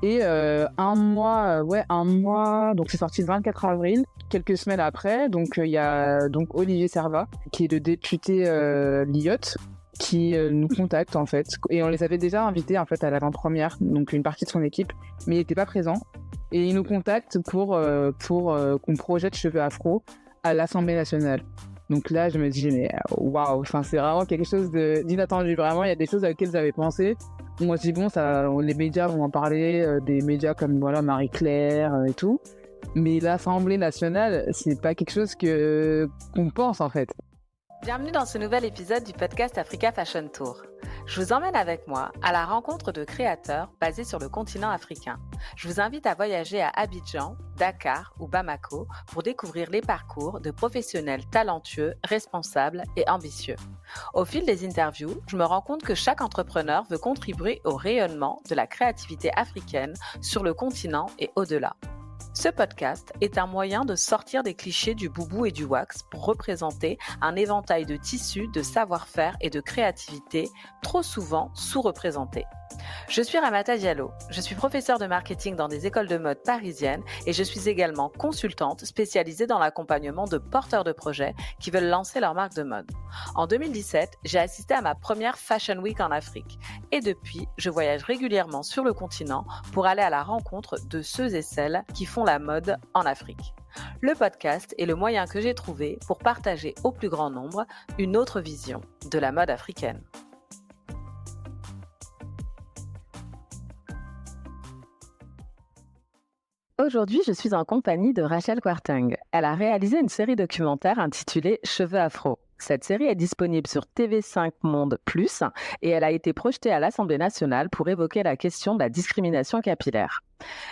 Et un mois, donc c'est sorti le 24 avril, quelques semaines après. Donc il y a donc Olivier Servat, qui est le député Lyotte, qui nous contacte en fait. Et on les avait déjà invités en fait à l'avant-première, donc une partie de son équipe, mais il n'était pas présent. Et il nous contacte pour qu'on projette Cheveux Afro à l'Assemblée nationale. Donc là, je me dis, mais waouh, enfin, c'est vraiment quelque chose d'inattendu. Vraiment, il y a des choses auxquelles j'avais pensé. Moi, je dis, bon, les médias vont en parler, des médias comme voilà, Marie-Claire et tout. Mais l'Assemblée nationale, c'est pas quelque chose qu'on pense en fait. Bienvenue dans ce nouvel épisode du podcast Africa Fashion Tour. Je vous emmène avec moi à la rencontre de créateurs basés sur le continent africain. Je vous invite à voyager à Abidjan, Dakar ou Bamako pour découvrir les parcours de professionnels talentueux, responsables et ambitieux. Au fil des interviews, je me rends compte que chaque entrepreneur veut contribuer au rayonnement de la créativité africaine sur le continent et au-delà. Ce podcast est un moyen de sortir des clichés du boubou et du wax pour représenter un éventail de tissus, de savoir-faire et de créativité trop souvent sous-représentés. Je suis Ramata Diallo, je suis professeure de marketing dans des écoles de mode parisiennes et je suis également consultante spécialisée dans l'accompagnement de porteurs de projets qui veulent lancer leur marque de mode. En 2017, j'ai assisté à ma première Fashion Week en Afrique et depuis, je voyage régulièrement sur le continent pour aller à la rencontre de ceux et celles qui font la mode en Afrique. Le podcast est le moyen que j'ai trouvé pour partager au plus grand nombre une autre vision de la mode africaine. Aujourd'hui, je suis en compagnie de Rachel Kwarteng. Elle a réalisé une série documentaire intitulée Cheveux Afro. Cette série est disponible sur TV5 Monde Plus et elle a été projetée à l'Assemblée nationale pour évoquer la question de la discrimination capillaire.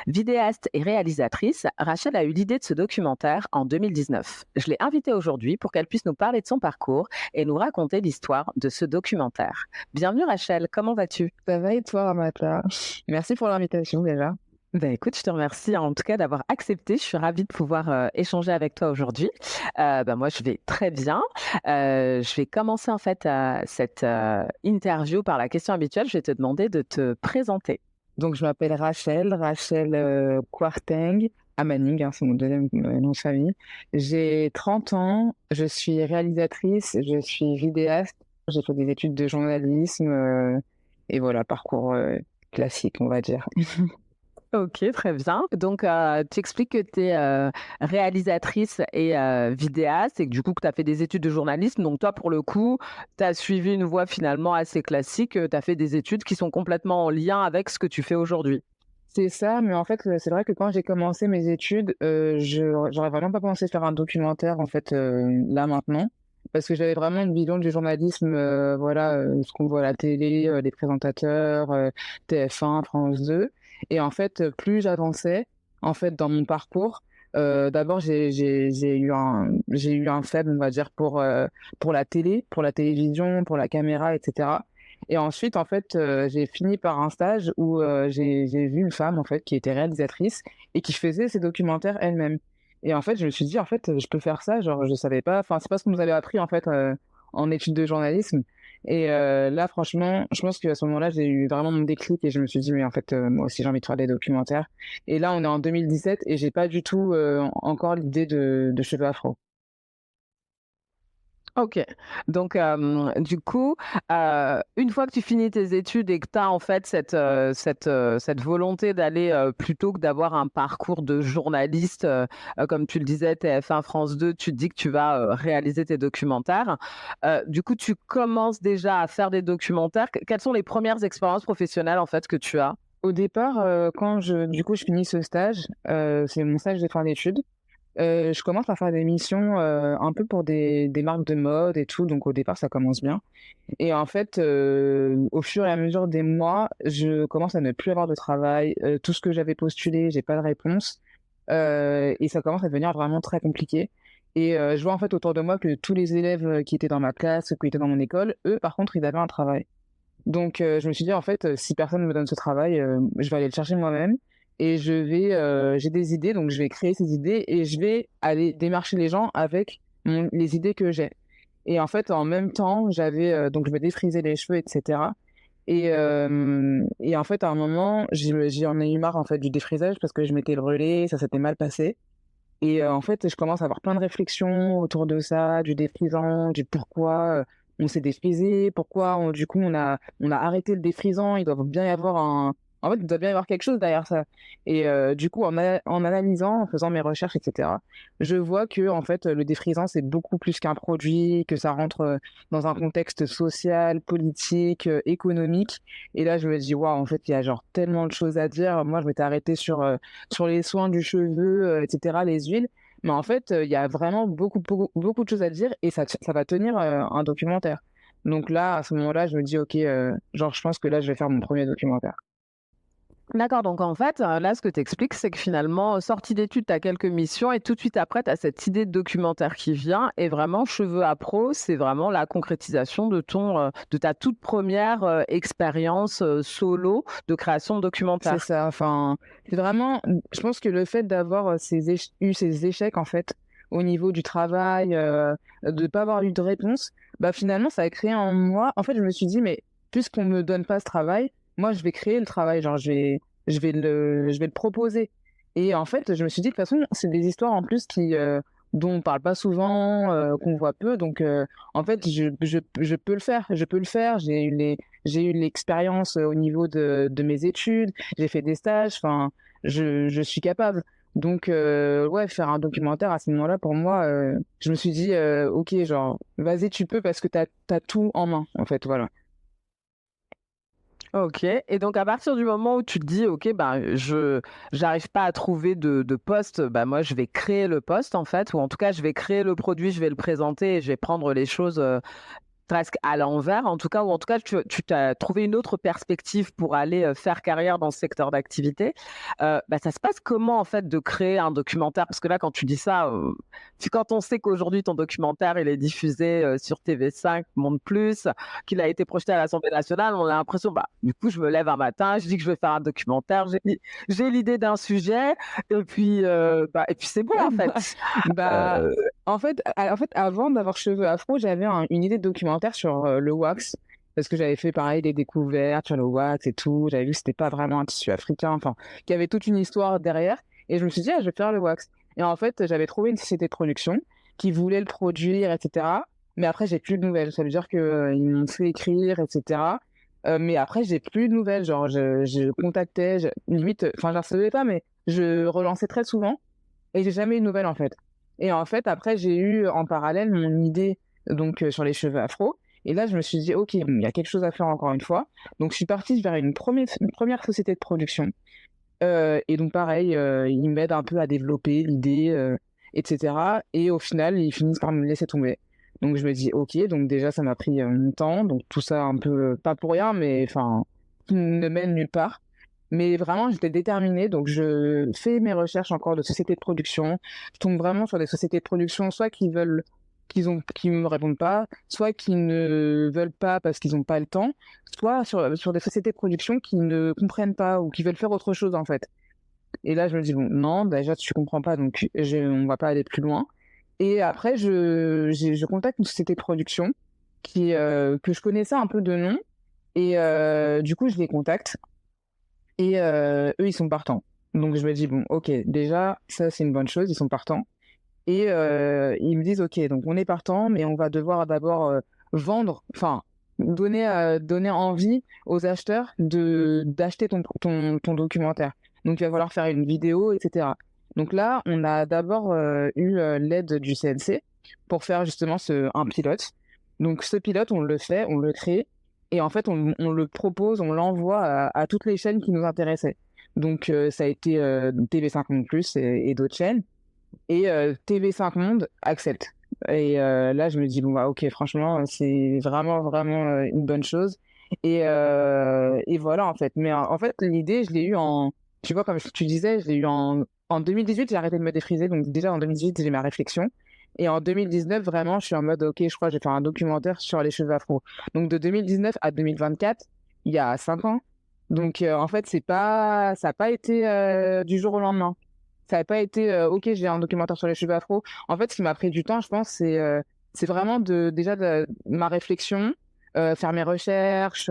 Vidéaste et réalisatrice, Rachel a eu l'idée de ce documentaire en 2019. Je l'ai invitée aujourd'hui pour qu'elle puisse nous parler de son parcours et nous raconter l'histoire de ce documentaire. Bienvenue Rachel, comment vas-tu ? Ça va et toi, Ramata? Merci pour l'invitation déjà. Ben écoute, je te remercie en tout cas d'avoir accepté. Je suis ravie de pouvoir échanger avec toi aujourd'hui. Moi, je vais très bien. Je vais commencer en fait cette interview par la question habituelle. Je vais te demander de te présenter. Donc, je m'appelle Rachel Kwarteng Amaning, c'est mon deuxième nom de famille. J'ai 30 ans, je suis réalisatrice, je suis vidéaste. J'ai fait des études de journalisme et voilà, parcours classique, on va dire. Ok, très bien. Donc, tu expliques que tu es réalisatrice et vidéaste et que du coup, que tu as fait des études de journalisme. Donc, toi, pour le coup, tu as suivi une voie finalement assez classique. Tu as fait des études qui sont complètement en lien avec ce que tu fais aujourd'hui. C'est ça, mais en fait, c'est vrai que quand j'ai commencé mes études, j'aurais vraiment pas pensé faire un documentaire, en fait, là, maintenant. Parce que j'avais vraiment une vision du journalisme, ce qu'on voit à la télé, les présentateurs, TF1, France 2. Et en fait, plus j'avançais, en fait, dans mon parcours, d'abord, j'ai eu un faible, on va dire, pour la télé, pour la télévision, pour la caméra, etc. Et ensuite, en fait, j'ai fini par un stage où j'ai vu une femme, en fait, qui était réalisatrice et qui faisait ses documentaires elle-même. Et en fait, je me suis dit, en fait, je peux faire ça. Genre, je savais pas. Enfin, c'est pas ce qu'on nous avait appris, en fait, en études de journalisme. Et là, franchement, je pense qu'à ce moment-là, j'ai eu vraiment mon déclic et je me suis dit, mais en fait, moi aussi, j'ai envie de faire des documentaires. Et là, on est en 2017 et j'ai pas du tout encore l'idée de cheveux afro. Ok. Donc, du coup, une fois que tu finis tes études et que tu as en fait cette volonté d'aller plutôt que d'avoir un parcours de journaliste, comme tu le disais, TF1, France 2, tu te dis que tu vas réaliser tes documentaires. Du coup, tu commences déjà à faire des documentaires. Quelles sont les premières expériences professionnelles en fait que tu as? Au départ, du coup, je finis ce stage, c'est mon stage de fin d'études. Je commence à faire des missions, un peu pour des marques de mode et tout, donc au départ, ça commence bien et en fait, au fur et à mesure des mois, je commence à ne plus avoir de travail, tout ce que j'avais postulé, j'ai pas de réponse, et ça commence à devenir vraiment très compliqué et je vois en fait autour de moi que tous les élèves, qui étaient dans ma classe, qui étaient dans mon école, eux, par contre, ils avaient un travail. Donc, je me suis dit, en fait, si personne ne me donne ce travail, je vais aller le chercher moi-même et j'ai des idées, donc je vais créer ces idées et je vais aller démarcher les gens avec les idées que j'ai. Et en fait, en même temps, donc je me défrisais les cheveux, etc. Et en fait, à un moment, j'en ai eu marre en fait du défrisage parce que je m'étais brûlée, ça s'était mal passé. Et en fait, je commence à avoir plein de réflexions autour de ça, du défrisant, du pourquoi on s'est défrisé, pourquoi du coup on a arrêté le défrisant. Il doit bien y avoir en fait, il doit bien y avoir quelque chose derrière ça. Et du coup, en analysant, en faisant mes recherches, etc., je vois que en fait, le défrisant c'est beaucoup plus qu'un produit, que ça rentre dans un contexte social, politique, économique. Et là, je me dis, waouh, en fait, il y a genre tellement de choses à dire. Moi, je m'étais arrêtée sur les soins du cheveu, etc., les huiles. Mais en fait, il y a vraiment beaucoup de choses à dire et ça va tenir un documentaire. Donc là, à ce moment-là, je me dis, OK, genre, je pense que là, je vais faire mon premier documentaire. D'accord, donc en fait, là, ce que tu expliques, c'est que finalement, sortie d'études, tu as quelques missions et tout de suite après, tu as cette idée de documentaire qui vient et vraiment Cheveux Afro, c'est vraiment la concrétisation de ta toute première, expérience, solo de création de C'est documentaire? ça, enfin, c'est vraiment, je pense que le fait d'avoir eu ces échecs, en fait, au niveau du travail, de pas avoir eu de réponse, bah finalement, ça a créé en moi, en fait, je me suis dit, mais puisqu'on me donne pas ce travail, moi, je vais créer le travail, genre, je vais le proposer. Et en fait, je me suis dit, de toute façon, c'est des histoires en plus dont on parle pas souvent, qu'on voit peu, donc en fait, je peux le faire, je peux le faire, j'ai eu l'expérience au niveau de mes études, j'ai fait des stages, enfin, je suis capable. Donc, ouais, faire un documentaire à ce moment-là, pour moi, je me suis dit, ok, genre, vas-y, tu peux parce que t'as tout en main, en fait, voilà. OK, et donc à partir du moment où tu te dis: «OK, ben, je j'arrive pas à trouver de poste», bah, moi je vais créer le poste en fait, ou en tout cas je vais créer le produit, je vais le présenter et je vais prendre les choses, presque à l'envers, en tout cas, ou en tout cas, tu t'as trouvé une autre perspective pour aller, faire carrière dans ce secteur d'activité. Bah, ça se passe comment, en fait, de créer un documentaire? Parce que là, quand tu dis ça, puis quand on sait qu'aujourd'hui ton documentaire, il est diffusé, sur TV5, Monde+, qu'il a été projeté à l'Assemblée nationale, on a l'impression, bah, du coup, je me lève un matin, je dis que je vais faire un documentaire, j'ai l'idée d'un sujet et puis c'est bon, en fait. Bah, Heu en fait, avant d'avoir Cheveux Afro, j'avais une idée de documentaire sur le wax, parce que j'avais fait pareil des découvertes sur le wax et tout. J'avais vu que c'était pas vraiment un tissu africain, enfin, qu'il y avait toute une histoire derrière. Et je me suis dit, ah, je vais faire le wax. Et en fait, j'avais trouvé une société de production qui voulait le produire, etc. Mais après, j'ai plus de nouvelles. Ça veut dire que ils m'ont fait écrire, etc. Mais après, j'ai plus de nouvelles. Genre, je contactais, limite, enfin, je ne recevais pas, mais je relançais très souvent. Et j'ai jamais eu de nouvelles, en fait. Et en fait, après, j'ai eu en parallèle mon idée donc sur les cheveux afro. Et là, je me suis dit, OK, bon, il y a quelque chose à faire encore une fois. Donc, je suis partie vers une première société de production. Et donc, pareil, ils m'aident un peu à développer l'idée, etc. Et au final, ils finissent par me laisser tomber. Donc, je me dis, OK, donc déjà, ça m'a pris mon temps. Donc, tout ça un peu, pas pour rien, mais enfin, qui ne mène nulle part. Mais vraiment, j'étais déterminée, donc je fais mes recherches encore de sociétés de production. Je tombe vraiment sur des sociétés de production, soit qui me répondent pas, soit qui ne veulent pas parce qu'ils n'ont pas le temps, soit sur des sociétés de production qui ne comprennent pas ou qui veulent faire autre chose, en fait. Et là, je me dis, bon, non, déjà, tu comprends pas, donc on va pas aller plus loin. Et après, je contacte une société de production que je connaissais un peu de nom. Et du coup, je les contacte. Et eux, ils sont partants. Donc je me dis: «Bon, OK, déjà, ça, c'est une bonne chose, ils sont partants» et ils me disent: «OK, donc on est partant, mais on va devoir d'abord, vendre, enfin, donner envie aux acheteurs d'acheter ton documentaire. Donc il va falloir faire une vidéo et cetera». Donc là, on a d'abord, eu, l'aide du CNC pour faire justement un pilote. Donc ce pilote, on le fait, on le crée et en fait, on le propose, on l'envoie à toutes les chaînes qui nous intéressaient. Donc, ça a été TV5 Monde Plus et d'autres chaînes. Et TV5 Monde accepte. Et là, je me dis, bon, bah, ok, franchement, c'est vraiment, vraiment une bonne chose. Et voilà, en fait. Mais en fait, l'idée, je l'ai eue tu vois, comme tu disais, je l'ai eue en 2018, j'ai arrêté de me défriser. Donc, déjà, en 2018, j'ai ma réflexion. Et en 2019, vraiment, je suis en mode, ok, je crois que je vais faire un documentaire sur les cheveux afro. Donc, de 2019 à 2024, il y a 5 ans. Donc, en fait, ça n'a pas été du jour au lendemain. Ça n'a pas été, ok, j'ai un documentaire sur les cheveux afro. En fait, ce qui m'a pris du temps, je pense, c'est vraiment déjà ma réflexion, faire mes recherches,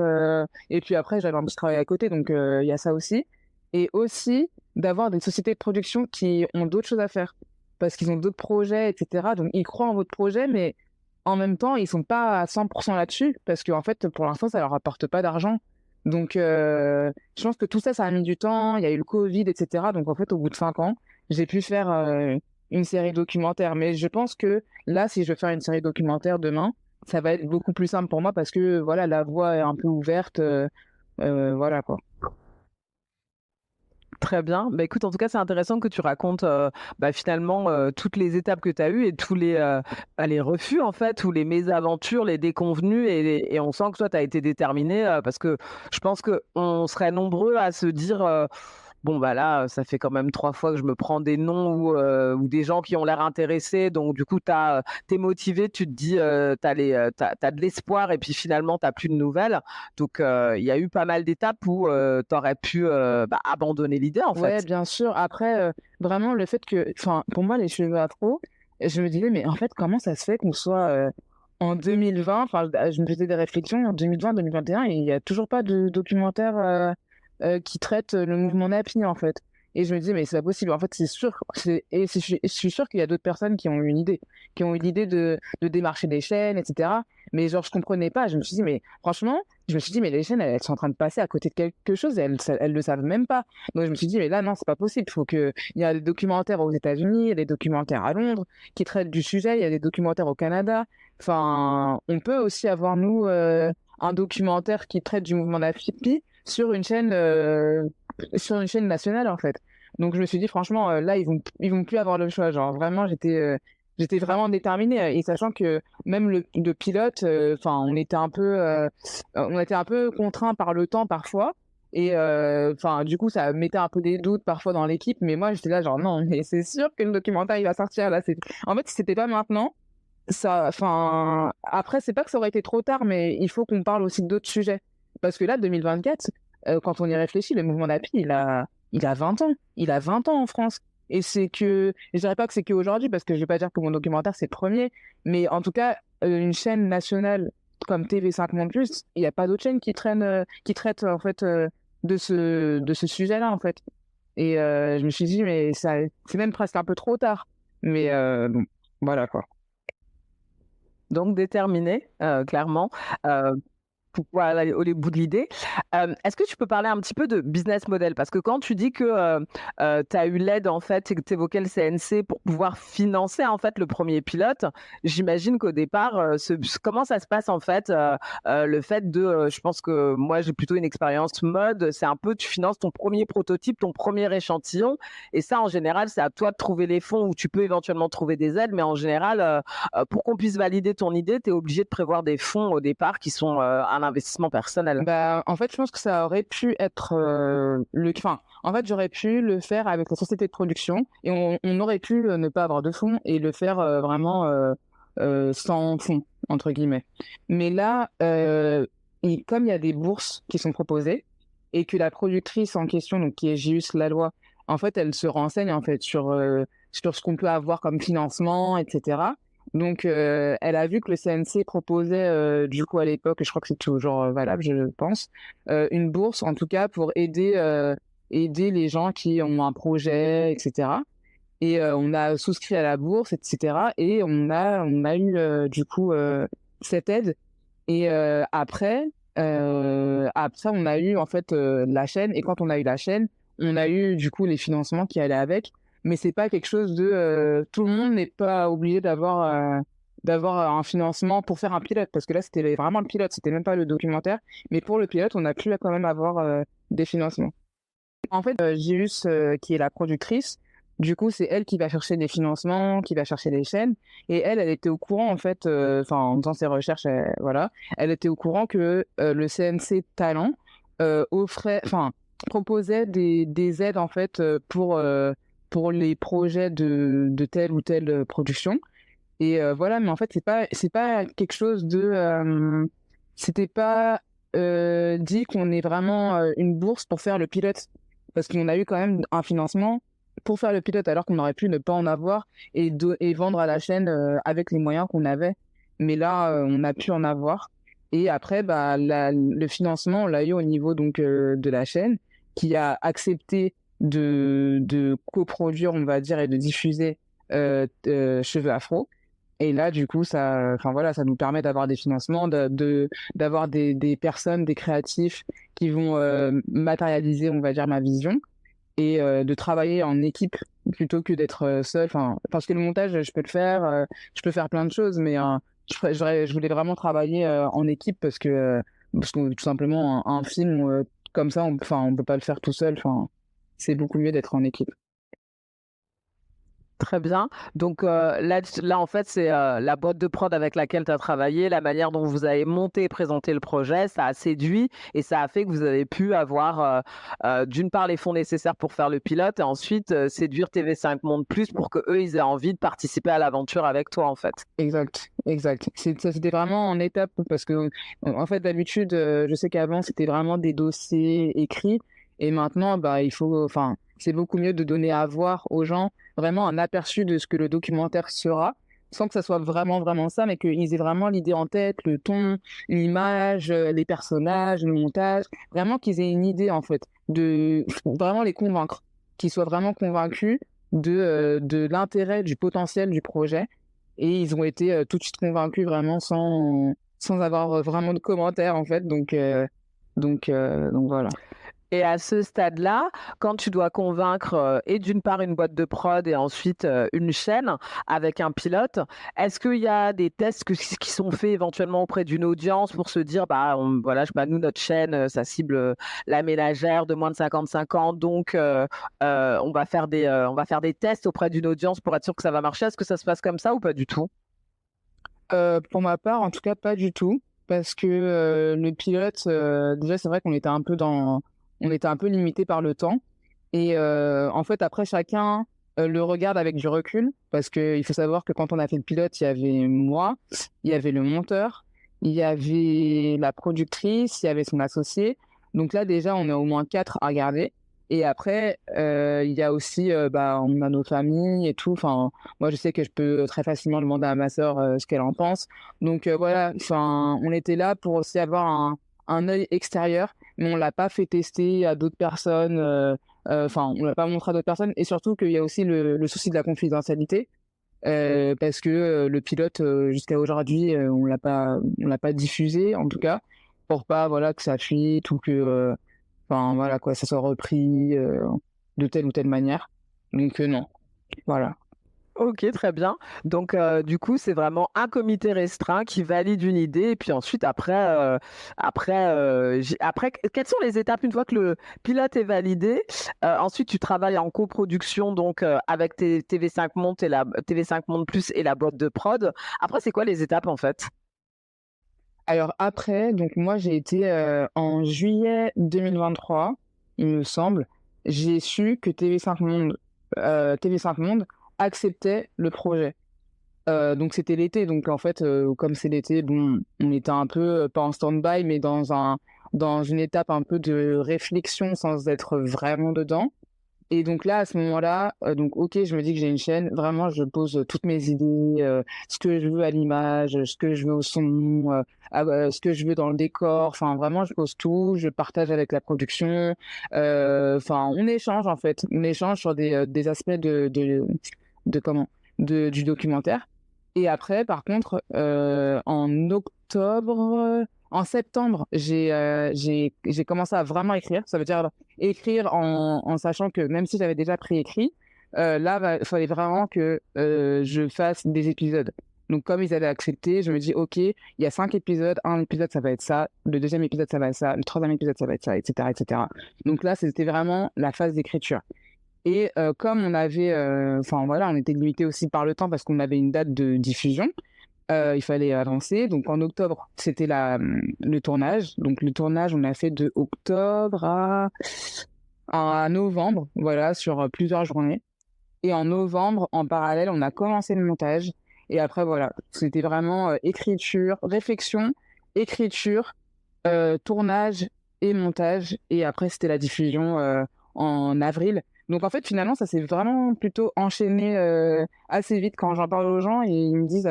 et puis après j'avais un petit travail à côté, donc il y a ça aussi. Et aussi d'avoir des sociétés de production qui ont d'autres choses à faire, parce qu'ils ont d'autres projets, et cetera. Donc ils croient en votre projet, mais en même temps, ils sont pas à 100 là-dessus, parce qu'en fait, pour l'instant, ça leur apporte pas d'argent. Donc je pense que tout ça, ça a mis du temps. Il y a eu le Covid, et cetera. Donc en fait, au bout de 5 ans, j'ai pu faire une série documentaire. Mais je pense que là, si je veux faire une série documentaire demain, ça va être beaucoup plus simple pour moi parce que voilà, la voie est un peu ouverte. Voilà quoi. Très bien. Bah, écoute, en tout cas, c'est intéressant que tu racontes finalement toutes les étapes que tu as eues et tous les refus, en fait, ou les mésaventures, les déconvenues. Et on sent que toi, tu as été déterminé parce que je pense qu'on serait nombreux à se dire bon, bah là, ça fait quand même 3 fois que je me prends des noms ou des gens qui ont l'air intéressés. Donc, du coup, t'es motivé, tu te dis, t'as de l'espoir et puis finalement, t'as plus de nouvelles. Donc, il y a eu pas mal d'étapes où tu aurais pu abandonner l'idée, en Ouais, fait. bien sûr. Après, vraiment, le fait que, enfin, pour moi, les cheveux afro, je me disais, mais en fait, comment ça se fait qu'on soit en 2020, enfin, je me faisais des réflexions en 2020, 2021, et il n'y a toujours pas de documentaire qui traite le mouvement Napi, en fait. Et je me disais, mais c'est pas possible. En fait, c'est sûr, je suis sûr qu'il y a d'autres personnes qui ont eu une idée, qui ont eu l'idée de démarcher des chaînes, etc. Mais genre, je comprenais pas. Je me suis dit, mais franchement, je me suis dit, mais les chaînes, elles sont en train de passer à côté de quelque chose, et elles le savent même pas. Donc je me suis dit, mais là, non, c'est pas possible. Il y a des documentaires aux États-Unis, il y a des documentaires à Londres qui traitent du sujet, il y a des documentaires au Canada. Enfin, on peut aussi avoir, nous, un documentaire qui traite du mouvement d'Afipi sur une chaîne nationale, en fait. Donc je me suis dit, franchement, là, ils vont plus avoir le choix. Genre, vraiment, j'étais vraiment déterminée. Et sachant que même le pilote, enfin, on était un peu contraints par le temps parfois. Et enfin, du coup, ça mettait un peu des doutes parfois dans l'équipe, mais moi, j'étais là, genre, non, mais c'est sûr que le documentaire, il va sortir là. En fait, si c'était pas maintenant, ça, enfin, après, c'est pas que ça aurait été trop tard, mais il faut qu'on parle aussi d'autres sujets. Parce que là, 2024, quand on y réfléchit, le mouvement d'API, il a 20 ans. Il a 20 ans en France. Je dirais pas que c'est qu'aujourd'hui, parce que je vais pas dire que mon documentaire, c'est le premier, mais en tout cas, une chaîne nationale comme TV5 Monde Plus, il n'y a pas d'autres chaînes qui traitent, en fait, de ce sujet-là, en fait. Et je me suis dit, mais ça, c'est même presque un peu trop tard. Mais bon, voilà, quoi. Donc, déterminé, clairement. Pour pouvoir aller au bout de l'idée. Est-ce que tu peux parler un petit peu de business model? Parce que quand tu dis que tu as eu l'aide en fait et que tu évoquais le CNC pour pouvoir financer en fait le premier pilote, j'imagine qu'au départ, comment ça se passe en fait le fait de, je pense que moi j'ai plutôt une expérience mode, c'est un peu tu finances ton premier prototype, ton premier échantillon, et ça en général c'est à toi de trouver les fonds ou tu peux éventuellement trouver des aides, mais en général pour qu'on puisse valider ton idée, tu es obligé de prévoir des fonds au départ qui sont un investissement personnel. Bah, en fait, je pense que ça aurait pu être enfin, en fait, j'aurais pu le faire avec la société de production et on aurait pu ne pas avoir de fonds et le faire vraiment sans fonds, entre guillemets. Mais là, comme il y a des bourses qui sont proposées et que la productrice en question, donc qui est Gius Laloy, en fait, elle se renseigne en fait sur ce qu'on peut avoir comme financement, etc. Donc, elle a vu que le CNC proposait, du coup, à l'époque, et je crois que c'est toujours valable, je pense, une bourse, en tout cas, pour aider les gens qui ont un projet, etc. Et on a souscrit à la bourse, etc. Et on a eu, du coup, cette aide. Et après, on a eu, en fait, la chaîne. Et quand on a eu la chaîne, on a eu, du coup, les financements qui allaient avec. Mais c'est pas quelque chose de tout le monde n'est pas obligé d'avoir un financement pour faire un pilote, parce que là c'était vraiment le pilote, c'était même pas le documentaire, mais pour le pilote on a pu quand même avoir des financements. En fait, Gius, qui est la productrice, du coup c'est elle qui va chercher des financements, qui va chercher des chaînes, et elle était au courant en fait, enfin en faisant ses recherches, voilà, elle était au courant que le CNC Talent offrait, enfin proposait des aides en fait pour les projets de telle ou telle production. Et voilà, mais en fait, c'est pas quelque chose de. C'était pas dit qu'on ait vraiment une bourse pour faire le pilote. Parce qu'on a eu quand même un financement pour faire le pilote, alors qu'on aurait pu ne pas en avoir et vendre à la chaîne avec les moyens qu'on avait. Mais là, on a pu en avoir. Et après, bah, le financement, on l'a eu au niveau donc de la chaîne qui a accepté de coproduire, on va dire, et de diffuser Cheveux Afro. Et là, du coup, ça, enfin voilà, ça nous permet d'avoir des financements, d'avoir des personnes, des créatifs qui vont matérialiser, on va dire, ma vision et de travailler en équipe plutôt que d'être seul. Enfin, parce que le montage, je peux le faire, je peux faire plein de choses, mais je voulais vraiment travailler en équipe parce que tout simplement un film comme ça, enfin, on peut pas le faire tout seul. Enfin, c'est beaucoup mieux d'être en équipe. Très bien. Donc là, en fait, c'est la boîte de prod avec laquelle tu as travaillé, la manière dont vous avez monté et présenté le projet, ça a séduit et ça a fait que vous avez pu avoir, d'une part, les fonds nécessaires pour faire le pilote et ensuite séduire TV5 Monde Plus pour que eux ils aient envie de participer à l'aventure avec toi, en fait. Exact, exact. Ça, c'était vraiment en étape parce que, en fait, d'habitude, je sais qu'avant, c'était vraiment des dossiers écrits et maintenant, bah, enfin, c'est beaucoup mieux de donner à voir aux gens vraiment un aperçu de ce que le documentaire sera, sans que ça soit vraiment, vraiment ça, mais qu'ils aient vraiment l'idée en tête, le ton, l'image, les personnages, le montage, vraiment qu'ils aient une idée, en fait, de vraiment les convaincre, qu'ils soient vraiment convaincus de l'intérêt, du potentiel du projet et ils ont été tout de suite convaincus vraiment sans avoir vraiment de commentaires en fait. Donc voilà. Et à ce stade-là, quand tu dois convaincre et d'une part une boîte de prod et ensuite une chaîne avec un pilote, est-ce qu'il y a des tests qui sont faits éventuellement auprès d'une audience pour se dire, bah, voilà, bah, nous, notre chaîne, ça cible la ménagère de moins de 55 ans, donc on va faire des tests auprès d'une audience pour être sûr que ça va marcher. Est-ce que ça se passe comme ça ou pas du tout? Pour ma part, en tout cas, pas du tout. Parce que le pilote, déjà, c'est vrai on était un peu limité par le temps. Et en fait, après, chacun le regarde avec du recul. Parce qu'il faut savoir que quand on a fait le pilote, il y avait moi, il y avait le monteur, il y avait la productrice, il y avait son associé. Donc là, déjà, on est au moins quatre à regarder. Et après, il y a aussi, bah, on a nos familles et tout. Enfin, moi, je sais que je peux très facilement demander à ma sœur ce qu'elle en pense. Donc voilà, enfin, on était là pour aussi avoir un œil extérieur, mais on l'a pas fait tester à d'autres personnes. Enfin, on l'a pas montré à d'autres personnes. Et surtout qu'il y a aussi le souci de la confidentialité. Parce que le pilote, jusqu'à aujourd'hui, on l'a pas diffusé, en tout cas, pour pas, voilà, que ça fuite ou que, enfin, voilà, quoi, ça soit repris de telle ou telle manière. Donc, non, voilà. Ok, très bien. Donc, du coup, c'est vraiment un comité restreint qui valide une idée. Et puis ensuite, quelles sont les étapes une fois que le pilote est validé? Ensuite, tu travailles en coproduction donc avec TV5 Monde et la TV5 Monde Plus et la boîte de prod. Après, c'est quoi les étapes en fait? Alors après, donc moi j'ai été en juillet 2023, il me semble, j'ai su que TV5 Monde acceptait le projet. Donc c'était l'été, donc en fait, comme c'est l'été, bon, on était un peu, pas en stand-by, mais dans une étape un peu de réflexion sans être vraiment dedans. Et donc là, à ce moment-là, donc ok, je me dis que j'ai une chaîne. Vraiment, je pose toutes mes idées, ce que je veux à l'image, ce que je veux au son, ce que je veux dans le décor. Enfin, vraiment, je pose tout. Je partage avec la production. Enfin, on échange en fait. On échange sur des aspects de comment, du documentaire. Et après, par contre, en septembre, j'ai commencé à vraiment écrire. Ça veut dire écrire en sachant que même si j'avais déjà préécrit, là, il fallait vraiment que je fasse des épisodes. Donc, comme ils avaient accepté, je me dis, OK, il y a 5 épisodes. Un épisode, ça va être ça. Le deuxième épisode, ça va être ça. Le troisième épisode, ça va être ça, etc., etc. Donc là, c'était vraiment la phase d'écriture. Et comme on avait, enfin voilà, on était limité aussi par le temps parce qu'on avait une date de diffusion, il fallait avancer. Donc en octobre, c'était le tournage. Donc le tournage, on a fait de octobre à novembre, voilà, sur plusieurs journées. Et en novembre, en parallèle, on a commencé le montage. Et après, voilà, c'était vraiment écriture, réflexion, écriture, tournage et montage. Et après, c'était la diffusion en avril. Donc en fait, finalement, ça s'est vraiment plutôt enchaîné assez vite quand j'en parle aux gens et ils me disent,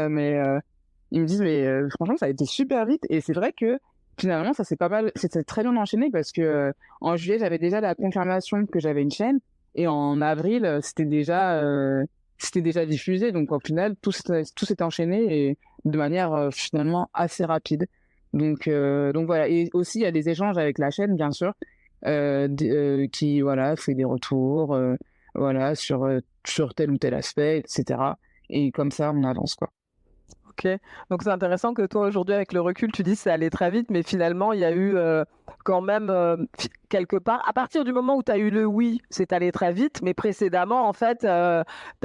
Ils me disent, mais franchement, ça a été super vite. Et c'est vrai que finalement, ça s'est pas mal, c'était très bien enchaîné parce que en juillet, j'avais déjà la confirmation que j'avais une chaîne. Et en avril, c'était déjà diffusé. Donc au final, tout s'est enchaîné et de manière finalement assez rapide. Donc voilà. Et aussi, il y a des échanges avec la chaîne, bien sûr, qui voilà, fait des retours voilà, sur tel ou tel aspect, etc. Et comme ça, on avance, quoi. OK. Donc c'est intéressant que toi, aujourd'hui, avec le recul, tu dises: «C'est allé très vite», mais finalement, il y a eu, quand même, quelque part à partir du moment où tu as eu le «oui», c'est allé très vite, mais précédemment, en fait, tu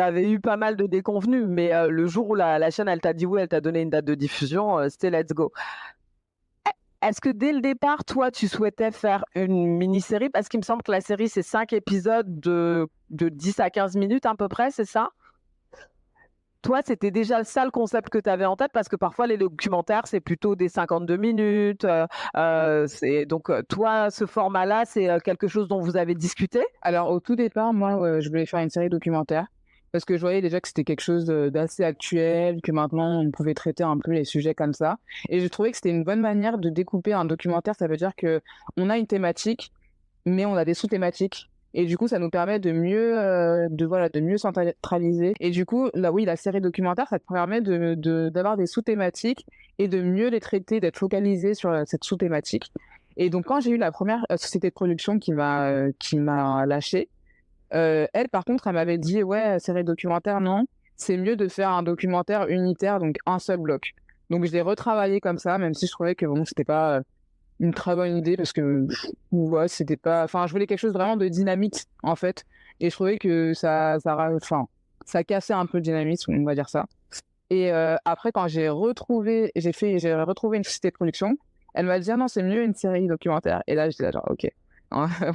avais eu pas mal de déconvenues, mais le jour où la chaîne, elle t'a dit «oui», elle t'a donné une date de diffusion, c'était let's go. Est-ce que dès le départ, toi, tu souhaitais faire une mini-série? Parce qu'il me semble que la série, c'est 5 épisodes de 10 à 15 minutes à peu près, c'est ça? Toi, c'était déjà ça le concept que tu avais en tête? Parce que parfois les documentaires, c'est plutôt des 52 minutes, c'est donc toi, ce format-là, c'est, quelque chose dont vous avez discuté? Alors, au tout départ, moi, je voulais faire une série documentaire parce que je voyais déjà que c'était quelque chose d'assez actuel, que maintenant on pouvait traiter un peu les sujets comme ça. Et je trouvais que c'était une bonne manière de découper un documentaire. Ça veut dire que on a une thématique, mais on a des sous-thématiques. Et du coup, ça nous permet de mieux centraliser. Et du coup, là, oui, la série documentaire, ça te permet d'avoir des sous-thématiques et de mieux les traiter, d'être focalisé sur cette sous-thématique. Et donc, quand j'ai eu la première société de production qui m'a lâché, elle, par contre, elle m'avait dit, ouais, série documentaire, non, c'est mieux de faire un documentaire unitaire, donc un seul bloc. Donc, je l'ai retravaillé comme ça, même si je trouvais que bon, c'était pas une très bonne idée parce que ouais, c'était pas, enfin, je voulais quelque chose vraiment de dynamique en fait, et je trouvais que enfin, ça cassait un peu le dynamisme, on va dire ça. Et après, quand j'ai retrouvé une société de production, elle m'a dit ah non, c'est mieux une série documentaire. Et là, j'étais là genre ok,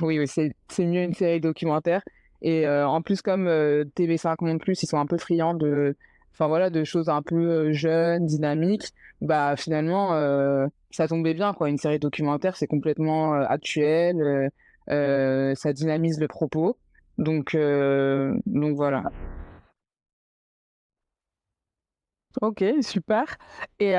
oui, oui, c'est mieux une série documentaire. Et en plus, comme TV5 Monde Plus, ils sont un peu friands enfin voilà, de choses un peu jeunes, dynamiques. Bah finalement, ça tombait bien quoi. Une série documentaire, c'est complètement actuel, ça dynamise le propos. Donc voilà. OK, super et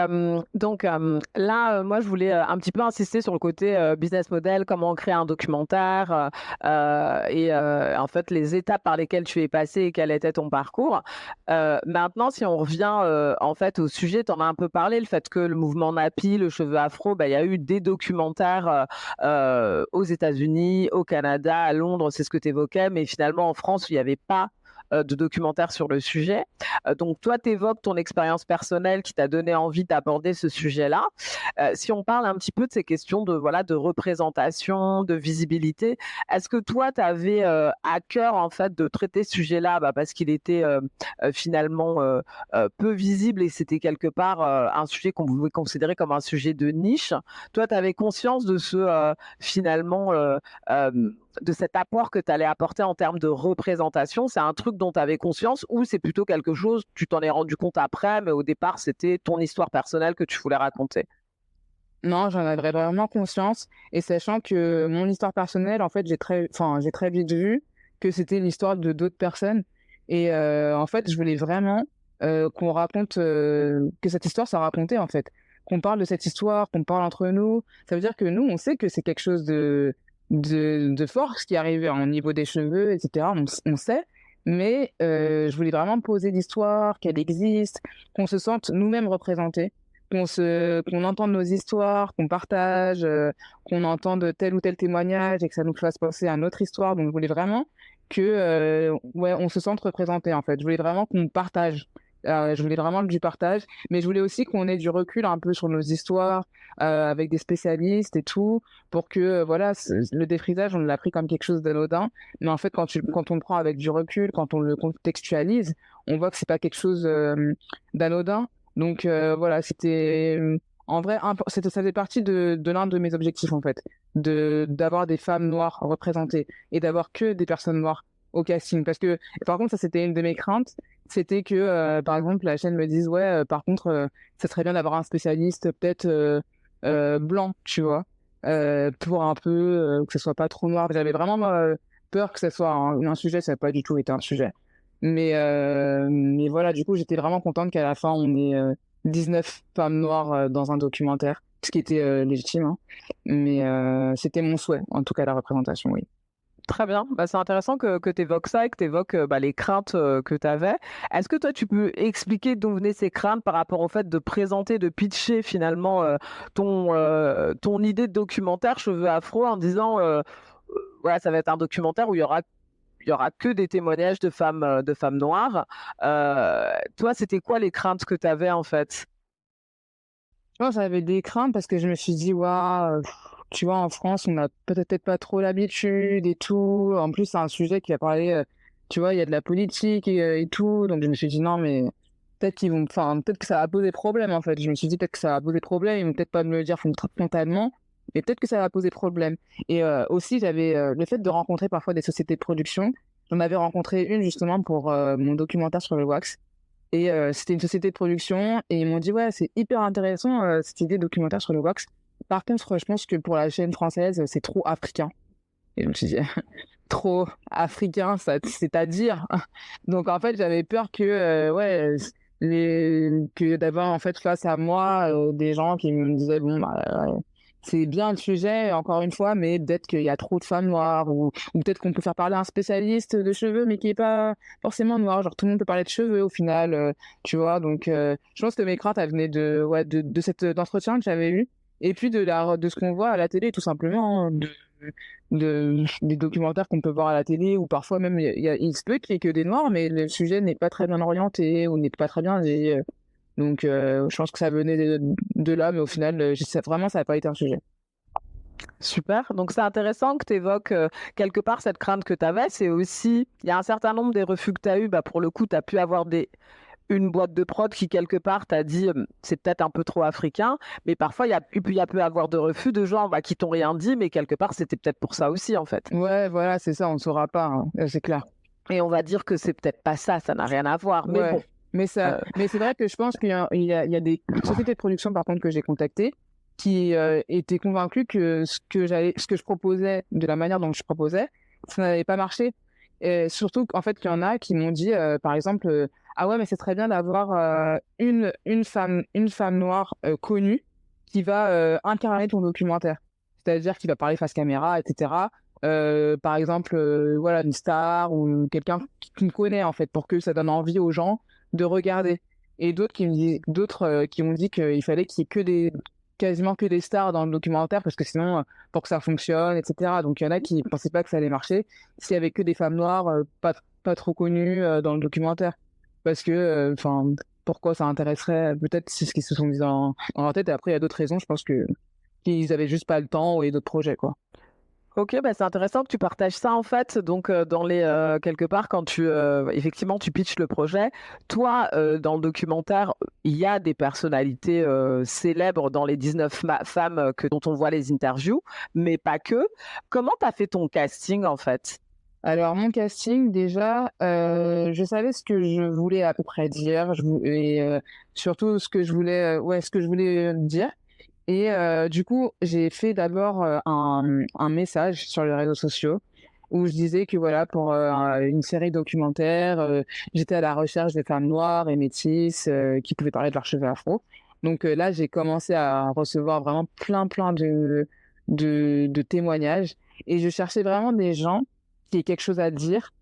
donc là, moi, je voulais, un petit peu insister sur le côté, business model, comment créer un documentaire, et en fait, les étapes par lesquelles tu es passé et quel était ton parcours. Maintenant, si on revient, en fait, au sujet, tu en as un peu parlé, le fait que le mouvement Nappy, le cheveu afro, bah, il y a eu des documentaires, aux États-Unis, au Canada, à Londres, c'est ce que tu évoquais, mais finalement en France, il y avait pas, de documentaires sur le sujet. Donc toi, tu évoques ton expérience personnelle qui t'a donné envie d'aborder ce sujet-là. Si on parle un petit peu de ces questions de voilà, de représentation, de visibilité, est-ce que toi, tu avais, à cœur en fait de traiter ce sujet-là, bah, parce qu'il était, finalement, peu visible et c'était quelque part, un sujet qu'on pouvait considérer comme un sujet de niche. Toi, tu avais conscience de ce, finalement, de cet apport que tu allais apporter en termes de représentation? C'est un truc dont tu avais conscience ou c'est plutôt quelque chose, tu t'en es rendu compte après, mais au départ, c'était ton histoire personnelle que tu voulais raconter? Non, j'en avais vraiment conscience et sachant que mon histoire personnelle, en fait, j'ai très vite vu que c'était l'histoire de d'autres personnes et en fait, je voulais vraiment qu'on raconte que cette histoire soit racontée en fait, qu'on parle de cette histoire, qu'on parle entre nous. Ça veut dire que nous, on sait que c'est quelque chose de fort ce qui est arrivé au niveau des cheveux, etc. On sait, mais je voulais vraiment poser l'histoire, qu'elle existe, qu'on se sente nous-mêmes représentés, qu'on entende nos histoires, qu'on partage, qu'on entende tel ou tel témoignage et que ça nous fasse penser à notre histoire. Donc, je voulais vraiment que, ouais, on se sente représenté, en fait. Je voulais vraiment qu'on partage. Je voulais vraiment du partage, mais je voulais aussi qu'on ait du recul un peu sur nos histoires, avec des spécialistes et tout, pour que, voilà, le défrisage, on l'a pris comme quelque chose d'anodin, mais en fait, quand on le prend avec du recul, quand on le contextualise, on voit que c'est pas quelque chose d'anodin. Donc voilà, c'était en vrai, ça fait partie de l'un de mes objectifs en fait, d'avoir des femmes noires représentées et d'avoir que des personnes noires au casting. Parce que, par contre, ça c'était une de mes craintes, c'était que, par exemple, la chaîne me dise, ouais, par contre, ça serait bien d'avoir un spécialiste peut-être blanc, tu vois, pour un peu que ce soit pas trop noir. J'avais vraiment peur que ce soit un sujet, ça n'a pas du tout été un sujet. Mais voilà, du coup, j'étais vraiment contente qu'à la fin, 19 femmes noires dans un documentaire, ce qui était légitime, hein. Mais c'était mon souhait, en tout cas la représentation, oui. Très bien. Bah, c'est intéressant que tu évoques ça et que tu évoques les craintes que tu avais. Est-ce que toi, tu peux expliquer d'où venaient ces craintes par rapport au fait de présenter, de pitcher finalement ton idée de documentaire Cheveux Afro en disant, voilà, ça va être un documentaire où il y aura que des témoignages de femmes noires. Toi, c'était quoi les craintes que tu avais en fait? Je pense que j'avais des craintes parce que je me suis dit: «Waouh, tu vois, en France, on a peut-être pas trop l'habitude et tout». En plus, c'est un sujet qui va parler, tu vois, il y a de la politique et tout. Donc je me suis dit: «Non, mais peut-être que ça va poser problème, en fait». Je me suis dit: «Peut-être que ça va poser problème, ils vont peut-être pas me le dire frontalement, mais peut-être que ça va poser problème». Et aussi, j'avais, le fait de rencontrer parfois des sociétés de production. J'en avais rencontré une justement pour, mon documentaire sur le wax. Et c'était une société de production et ils m'ont dit: «Ouais, c'est hyper intéressant, cette idée de documentaire sur le wax. Par contre, je pense que pour la chaîne française, c'est trop africain». Et je me suis dit: «Trop africain, ça c'est-à-dire?» Donc en fait, j'avais peur que, ouais, que d'avoir en fait face à moi, des gens qui me disaient: «Bon, bah, c'est bien le sujet encore une fois, mais peut-être qu'il y a trop de femmes noires ou peut-être qu'on peut faire parler un spécialiste de cheveux, mais qui est pas forcément noir». Genre tout le monde peut parler de cheveux au final, tu vois? Donc je pense que mes craintes, elles venaient de ouais, de cet, d'entretien que j'avais eu et puis de ce qu'on voit à la télé tout simplement, hein, des documentaires qu'on peut voir à la télé ou parfois même il se peut qu'il y ait que des noirs, mais le sujet n'est pas très bien orienté ou n'est pas très bien dit, donc je pense que ça venait de là, mais au final, vraiment ça a pas été un sujet. Super. Donc c'est intéressant que tu évoques quelque part cette crainte que tu avais. C'est aussi, il y a un certain nombre des refus que tu as eu. Bah, pour le coup, tu as pu avoir une boîte de prod qui, quelque part, t'a dit c'est peut-être un peu trop africain. Mais parfois, il y a pu avoir de refus de gens qui t'ont rien dit, mais quelque part, c'était peut-être pour ça aussi, en fait. Ouais, voilà, c'est ça, on ne saura pas, hein, c'est clair. Et on va dire que c'est peut-être pas ça, ça n'a rien à voir. Mais Ouais, bon. mais euh, c'est vrai que je pense qu'il y a des sociétés de production, par contre, que j'ai contactées, qui, étaient convaincues que ce que je proposais, de la manière dont je proposais, ça n'avait pas marché. Et surtout qu'en fait, il y en a qui m'ont dit, par exemple, «Ah ouais, mais c'est très bien d'avoir, une femme noire, connue qui va, incarner ton documentaire». C'est-à-dire qui va parler face caméra et cetera. Par exemple, voilà, une star ou quelqu'un qui me connaît, en fait, pour que ça donne envie aux gens de regarder. Et d'autres, qui m'ont dit qu'il fallait qu'il y ait quasiment que des stars dans le documentaire parce que sinon, pour que ça fonctionne et cetera. Donc il y en a qui pensaient pas que ça allait marcher s'il y avait que des femmes noires, pas trop connues, dans le documentaire. Parce que, enfin, pourquoi ça intéresserait? Peut-être c'est ce qu'ils se sont dit dans leur tête et après il y a d'autres raisons, je pense qu'ils avaient juste pas le temps et d'autres projets, quoi. Ok, bah c'est intéressant que tu partages ça en fait. Donc, dans quelque part, quand effectivement, tu pitches le projet, toi, dans le documentaire, il y a des personnalités célèbres dans les 19 femmes dont on voit les interviews, mais pas que. Comment tu as fait ton casting en fait? Alors mon casting déjà, je savais ce que je voulais à peu près dire, surtout ce que je voulais, ce que je voulais, dire. Et du coup, j'ai fait d'abord, un message sur les réseaux sociaux où je disais que voilà pour, une série documentaire, j'étais à la recherche des femmes noires et métisses, qui pouvaient parler de leurs cheveux afro. Donc là, j'ai commencé à recevoir vraiment plein de témoignages et je cherchais vraiment des gens qui aient quelque chose à dire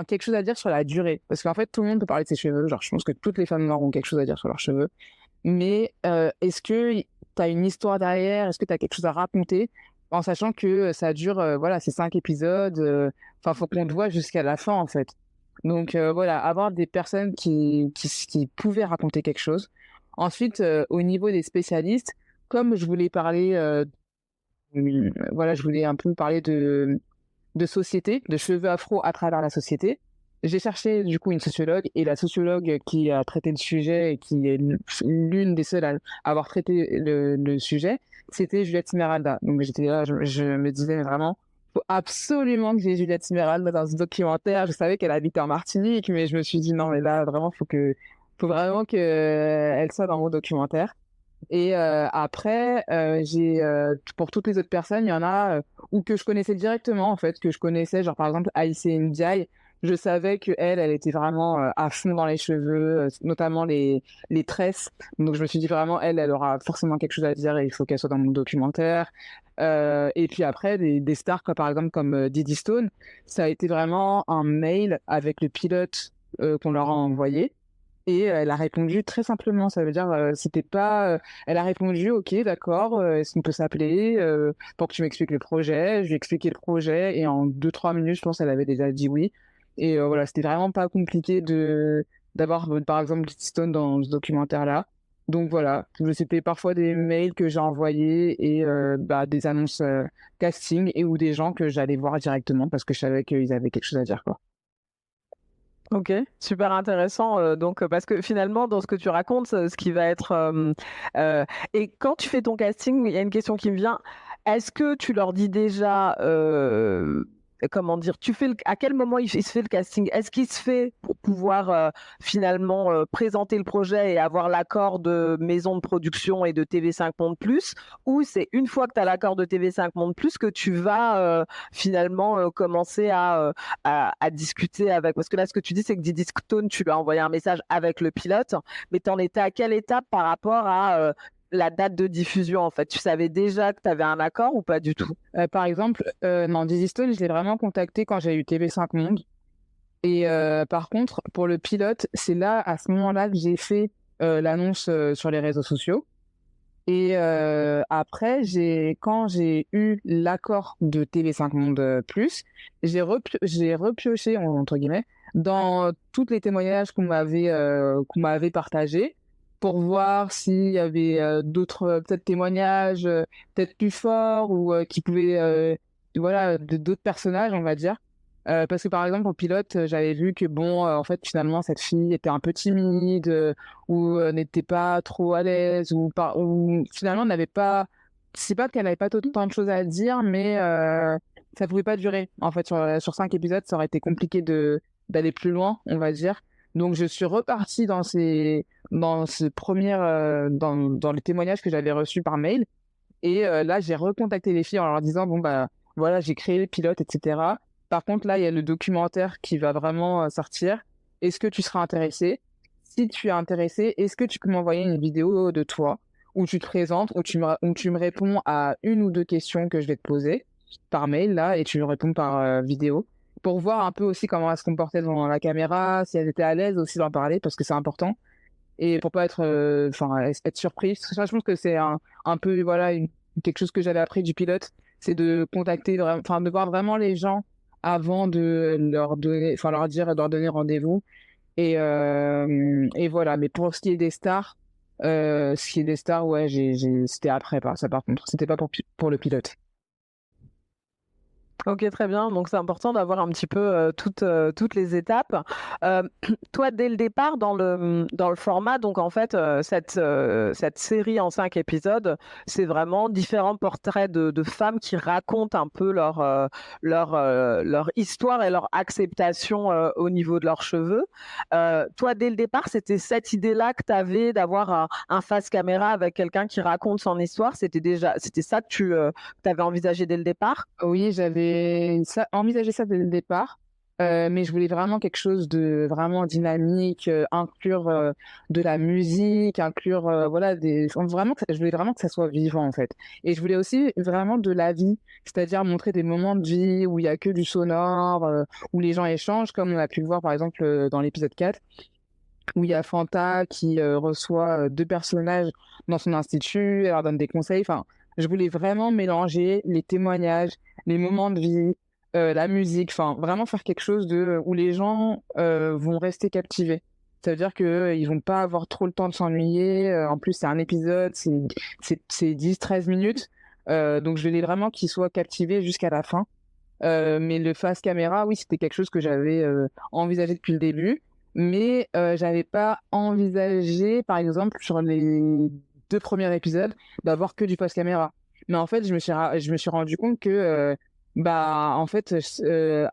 quelque chose à dire sur la durée. Parce qu'en fait, tout le monde peut parler de ses cheveux, genre je pense que toutes les femmes noires ont quelque chose à dire sur leurs cheveux. Mais est-ce que tu as une histoire derrière? Est-ce que tu as quelque chose à raconter? En sachant que, ça dure, voilà, c'est 5 épisodes, faut qu'on te voit jusqu'à la fin, en fait. Donc voilà, avoir des personnes qui pouvaient raconter quelque chose. Ensuite, au niveau des spécialistes, comme je voulais parler, voilà, je voulais un peu parler de société, de cheveux afro à travers la société. J'ai cherché du coup une sociologue et la sociologue qui a traité le sujet et qui est l'une des seules à avoir traité le sujet, c'était Juliette Smeralda. Donc j'étais là, je me disais mais vraiment, faut absolument que j'ai Juliette Smeralda dans ce documentaire. Je savais qu'elle habitait en Martinique, mais je me suis dit non mais là vraiment faut vraiment que elle soit dans mon documentaire. Et après, pour toutes les autres personnes, il y en a, ou que je connaissais directement en fait, que je connaissais, genre par exemple Aïssé Ndiaye, je savais que elle était vraiment à fond dans les cheveux, notamment les tresses. Donc je me suis dit vraiment, elle aura forcément quelque chose à dire et il faut qu'elle soit dans mon documentaire. Et puis après, des stars comme, par exemple comme Diddy Stone, ça a été vraiment un mail avec le pilote qu'on leur a envoyé. Et elle a répondu très simplement. Ça veut dire, c'était pas. Elle a répondu, ok, d'accord. Est-ce qu'on peut s'appeler pour que tu m'expliques le projet? Je lui ai expliqué le projet et en 2-3 minutes, je pense, elle avait déjà dit oui. Et voilà, c'était vraiment pas compliqué de d'avoir, par exemple, Stone dans ce documentaire-là. Donc voilà, c'était parfois des mails que j'ai envoyés et des annonces casting et ou des gens que j'allais voir directement parce que je savais qu'ils avaient quelque chose à dire, quoi. OK, super intéressant, donc parce que finalement dans ce que tu racontes, ce qui va être, et quand tu fais ton casting, il y a une question qui me vient. Est-ce que tu leur dis déjà, comment dire? Tu fais le À quel moment il se fait le casting? Est-ce qu'il se fait pour pouvoir, finalement, présenter le projet et avoir l'accord de maison de production et de TV5 Monde Plus? Ou c'est une fois que tu as l'accord de TV5 Monde Plus que tu vas, finalement, commencer à discuter avec, parce que là, ce que tu dis, c'est que Diddy Stone, tu lui as envoyé un message avec le pilote, mais tu en étais à quelle étape par rapport à la date de diffusion, en fait? Tu savais déjà que tu avais un accord ou pas du tout? Par exemple, non, Dizzy Stone, je l'ai vraiment contacté quand j'ai eu TV5 Monde. Et par contre, pour le pilote, c'est là, à ce moment-là, que j'ai fait l'annonce sur les réseaux sociaux. Et après, quand j'ai eu l'accord de TV5 Monde Plus, j'ai repioché, entre guillemets, dans tous les témoignages qu'on m'avait partagés pour voir s'il y avait d'autres peut-être témoignages peut-être plus forts ou qui pouvaient, voilà, d'autres personnages, on va dire. Parce que par exemple, au pilote, j'avais vu que bon, en fait, finalement, cette fille était un peu timide, ou n'était pas trop à l'aise ou finalement n'avait pas, c'est pas qu'elle n'avait pas autant de choses à dire, mais ça pouvait pas durer en fait sur 5 épisodes, ça aurait été compliqué de d'aller plus loin, on va dire. Donc je suis repartie dans les témoignages que j'avais reçus par mail et là j'ai recontacté les filles en leur disant bon bah voilà, j'ai créé le pilote, etc. Par contre là il y a le documentaire qui va vraiment sortir, est-ce que tu seras intéressé? Si tu es intéressé, est-ce que tu peux m'envoyer une vidéo de toi où tu te présentes, où tu me réponds à une ou deux questions que je vais te poser par mail là et tu me réponds par vidéo pour voir un peu aussi comment elle se comportait devant la caméra, si elle était à l'aise aussi d'en parler parce que c'est important et pour pas être être surprise. Ça, je pense que c'est un peu voilà quelque chose que j'avais appris du pilote, c'est de contacter de voir vraiment les gens avant de leur donner, leur dire, de leur donner rendez-vous et voilà. Mais pour ce qui est des stars, ouais, c'était après, ça par contre. C'était pas pour le pilote. OK, très bien. Donc c'est important d'avoir un petit peu, toutes les étapes. Heu, Toi, dès le départ, dans le format, donc en fait, cette série en 5 épisodes, c'est vraiment différents portraits de femmes qui racontent un peu leur histoire et leur acceptation, au niveau de leurs cheveux. Toi, dès le départ, c'était cette idée-là que tu avais d'avoir un face caméra avec quelqu'un qui raconte son histoire? C'était ça que tu avais envisagé dès le départ? Oui, j'avais envisagé ça dès le départ, mais je voulais vraiment quelque chose de vraiment dynamique, inclure de la musique, inclure voilà je voulais vraiment que ça soit vivant en fait. Et je voulais aussi vraiment de la vie, c'est-à-dire montrer des moments de vie où il y a que du sonore, où les gens échangent, comme on a pu le voir par exemple dans l'épisode 4, où il y a Fanta qui reçoit deux personnages dans son institut, elle leur donne des conseils. Enfin, je voulais vraiment mélanger les témoignages, les moments de vie, la musique, enfin, vraiment faire quelque chose où les gens vont rester captivés. Ça veut dire qu'ils vont pas avoir trop le temps de s'ennuyer. En plus, c'est un épisode, c'est 10-13 minutes. Donc, je voulais vraiment qu'ils soient captivés jusqu'à la fin. Mais le face caméra, oui, c'était quelque chose que j'avais envisagé depuis le début, mais j'avais pas envisagé, par exemple, sur les 2 premiers épisodes, d'avoir que du face caméra. Mais en fait, je me suis rendu compte que, en fait,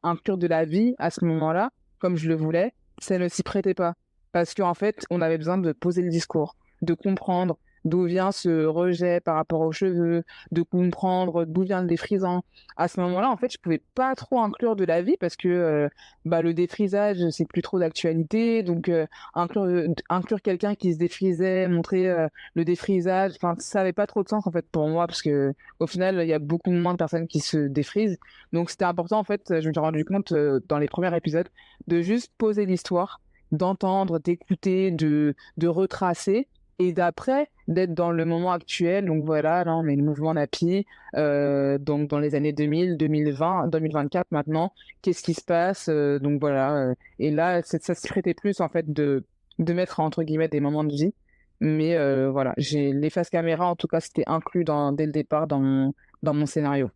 inclure de la vie à ce moment-là, comme je le voulais, ça ne s'y prêtait pas. Parce qu'en fait, on avait besoin de poser le discours, de comprendre, d'où vient ce rejet par rapport aux cheveux, de comprendre d'où vient le défrisant. À ce moment-là, en fait, je pouvais pas trop inclure de la vie parce que bah, le défrisage, c'est plus trop d'actualité. Donc, inclure quelqu'un qui se défrisait, montrer le défrisage, enfin, ça avait pas trop de sens en fait pour moi parce que au final, il y a beaucoup moins de personnes qui se défrisent. Donc, c'était important en fait, je me suis rendu compte dans les premiers épisodes de juste poser l'histoire, d'entendre, d'écouter, de retracer et d'après d'être dans le moment actuel. Donc voilà, là on est le mouvement Napi, donc dans les années 2000, 2020, 2024 maintenant, qu'est-ce qui se passe? Donc voilà, et là ça se prêtait plus en fait de mettre entre guillemets des moments de vie. Mais voilà, j'ai les faces caméra en tout cas c'était inclus dès le départ dans mon scénario.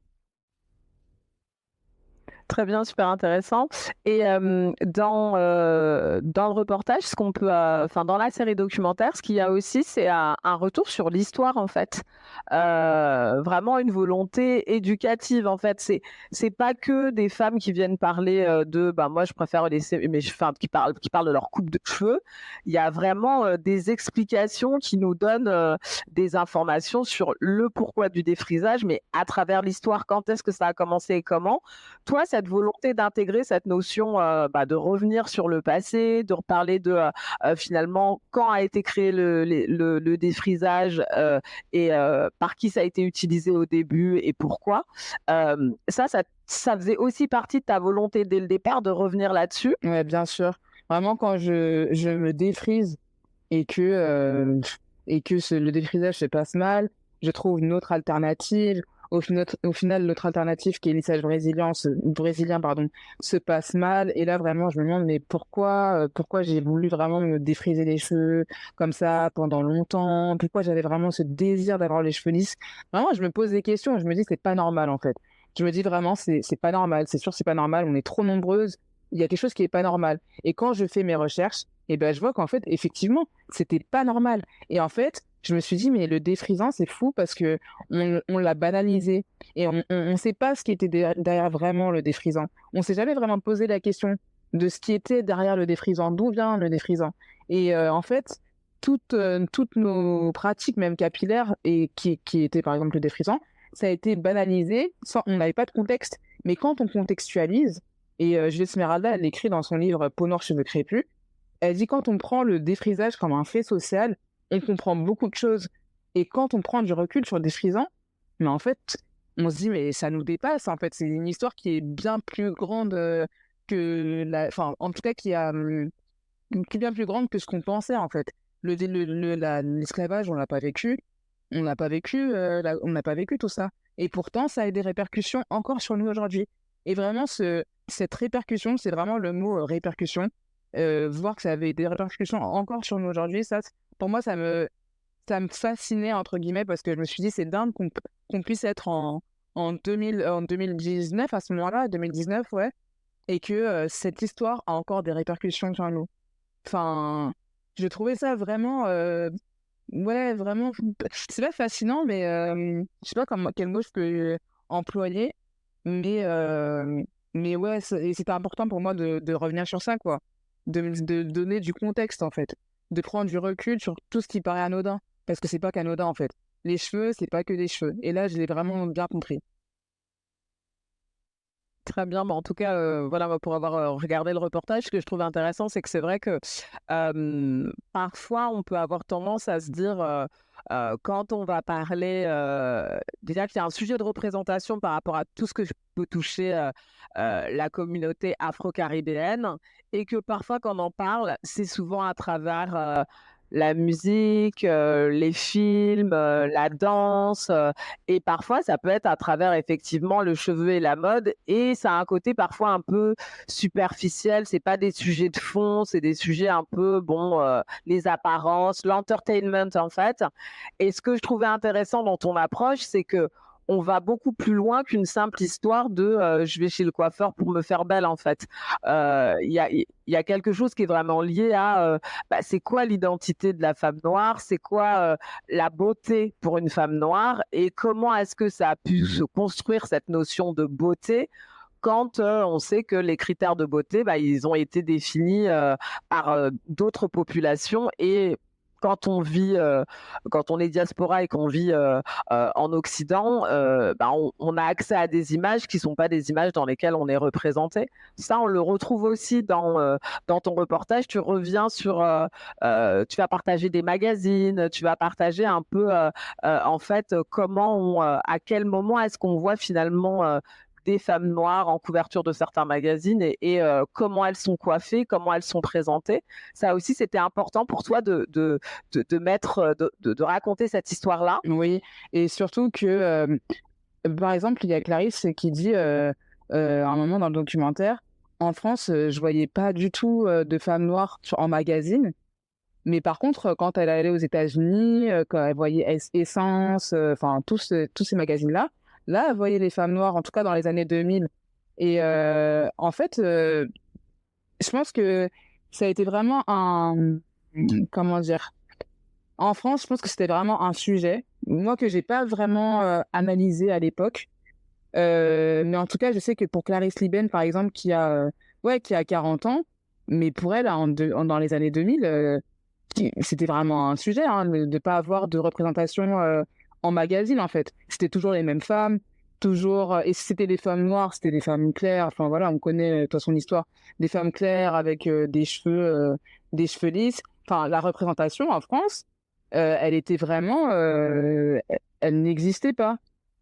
Très bien, super intéressant. Et dans le reportage, ce qu'on peut, enfin dans la série documentaire, ce qu'il y a aussi, c'est un retour sur l'histoire en fait. Vraiment une volonté éducative en fait. C'est pas que des femmes qui viennent parler de, bah moi je préfère laisser, mais enfin qui parlent de leur coupe de cheveux. Il y a vraiment des explications qui nous donnent des informations sur le pourquoi du défrisage, mais à travers l'histoire. Quand est-ce que ça a commencé et comment? Toi, cette volonté d'intégrer cette notion, bah, de revenir sur le passé, de reparler de, finalement, quand a été créé le défrisage, et par qui ça a été utilisé au début et pourquoi. Ça faisait aussi partie de ta volonté dès le départ de revenir là-dessus? Ouais, bien sûr. Vraiment, quand je me défrise et que le défrisage se passe mal, je trouve une autre alternative. Au final, l'autre alternative qui est le lissage brésilien, pardon, se passe mal. Et là, vraiment, je me demande, mais pourquoi j'ai voulu vraiment me défriser les cheveux comme ça pendant longtemps? Pourquoi j'avais vraiment ce désir d'avoir les cheveux lisses? Vraiment, je me pose des questions. Je me dis, c'est pas normal, en fait. Je me dis vraiment, c'est pas normal. C'est sûr, c'est pas normal. On est trop nombreuses. Il y a quelque chose qui est pas normal. Et quand je fais mes recherches, eh ben, je vois qu'en fait, effectivement, c'était pas normal. Et en fait, je me suis dit, mais le défrisant, c'est fou parce que on l'a banalisé et on sait pas ce qui était derrière vraiment le défrisant. On s'est jamais vraiment posé la question de ce qui était derrière le défrisant, d'où vient le défrisant. Et en fait, toutes nos pratiques, même capillaires, et qui étaient par exemple le défrisant, ça a été banalisé, sans, on n'avait pas de contexte. Mais quand on contextualise, et Juliette Smeralda, elle l'écrit dans son livre Peau noire, cheveux crépus, elle dit quand on prend le défrisage comme un fait social, on comprend beaucoup de choses. Et quand on prend du recul sur le défrisant, mais en fait, on se dit, mais ça nous dépasse. En fait, c'est une histoire qui est bien plus grande que la. Enfin, en tout cas, qui est bien plus grande que ce qu'on pensait, en fait. L'esclavage, on l'a pas vécu. On n'a pas vécu, on n'a pas vécu tout ça. Et pourtant, ça a des répercussions encore sur nous aujourd'hui. Et vraiment, cette répercussion, c'est vraiment le mot répercussion. Voir que ça avait des répercussions encore sur nous aujourd'hui, ça, pour moi, ça me fascinait, entre guillemets, parce que je me suis dit, c'est dingue qu'on puisse être en 2019, à ce moment-là, 2019, ouais, et que cette histoire a encore des répercussions sur nous. Enfin, je trouvais ça vraiment, ouais, vraiment, c'est pas fascinant, mais je sais pas quel mot je peux employer, mais, ouais, c'était important pour moi de revenir sur ça, quoi, de donner du contexte, en fait, de prendre du recul sur tout ce qui paraît anodin, parce que c'est pas qu'anodin, en fait. Les cheveux, c'est pas que des cheveux. Et là, je l'ai vraiment bien compris. Très bien, bah, en tout cas, voilà, moi, pour avoir regardé le reportage, ce que je trouve intéressant, c'est que c'est vrai que parfois, on peut avoir tendance à se dire, quand on va parler, déjà qu'il y a un sujet de représentation par rapport à tout ce que peut toucher la communauté afro-caribéenne, et que parfois, quand on en parle, c'est souvent à travers la musique, les films, la danse. Et parfois, ça peut être à travers effectivement le cheveu et la mode, et ça a un côté parfois un peu superficiel. C'est pas des sujets de fond, c'est des sujets un peu, bon, les apparences, l'entertainment en fait. Et ce que je trouvais intéressant dans ton approche, c'est que on va beaucoup plus loin qu'une simple histoire de je vais chez le coiffeur pour me faire belle en fait. Il y a quelque chose qui est vraiment lié à bah, c'est quoi l'identité de la femme noire, c'est quoi la beauté pour une femme noire, et comment est-ce que ça a pu se construire cette notion de beauté quand on sait que les critères de beauté, bah, ils ont été définis par d'autres populations, et quand on vit, quand on est diaspora et qu'on vit en Occident, on a accès à des images qui ne sont pas des images dans lesquelles on est représenté. Ça, on le retrouve aussi dans ton reportage. Tu reviens sur, tu vas partager des magazines, tu vas partager un peu, en fait, à quel moment est-ce qu'on voit finalement des femmes noires en couverture de certains magazines et comment elles sont coiffées, comment elles sont présentées. Ça aussi, c'était important pour toi de raconter cette histoire-là. Oui, et surtout que, par exemple, il y a Clarisse qui dit à un moment dans le documentaire, en France, je voyais pas du tout de femmes noires en magazine. Mais par contre, quand elle allait aux États-Unis, quand elle voyait Essence, enfin tous ces magazines-là, là, elle voyait les femmes noires, en tout cas dans les années 2000. Et en fait, je pense que ça a été vraiment comment dire? En France, je pense que c'était vraiment un sujet, moi, que j'ai pas vraiment analysé à l'époque. Mais en tout cas, je sais que pour Clarisse Liben, par exemple, qui a 40 ans, mais pour elle, dans les années 2000, c'était vraiment un sujet, hein, de ne pas avoir de représentation en magazine, en fait. C'était toujours les mêmes femmes, toujours. Et si c'était des femmes noires, c'était des femmes claires. Enfin, voilà, on connaît, toi, son histoire. Des femmes claires avec des cheveux lisses. Enfin, la représentation en France, elle était vraiment. Elle n'existait pas.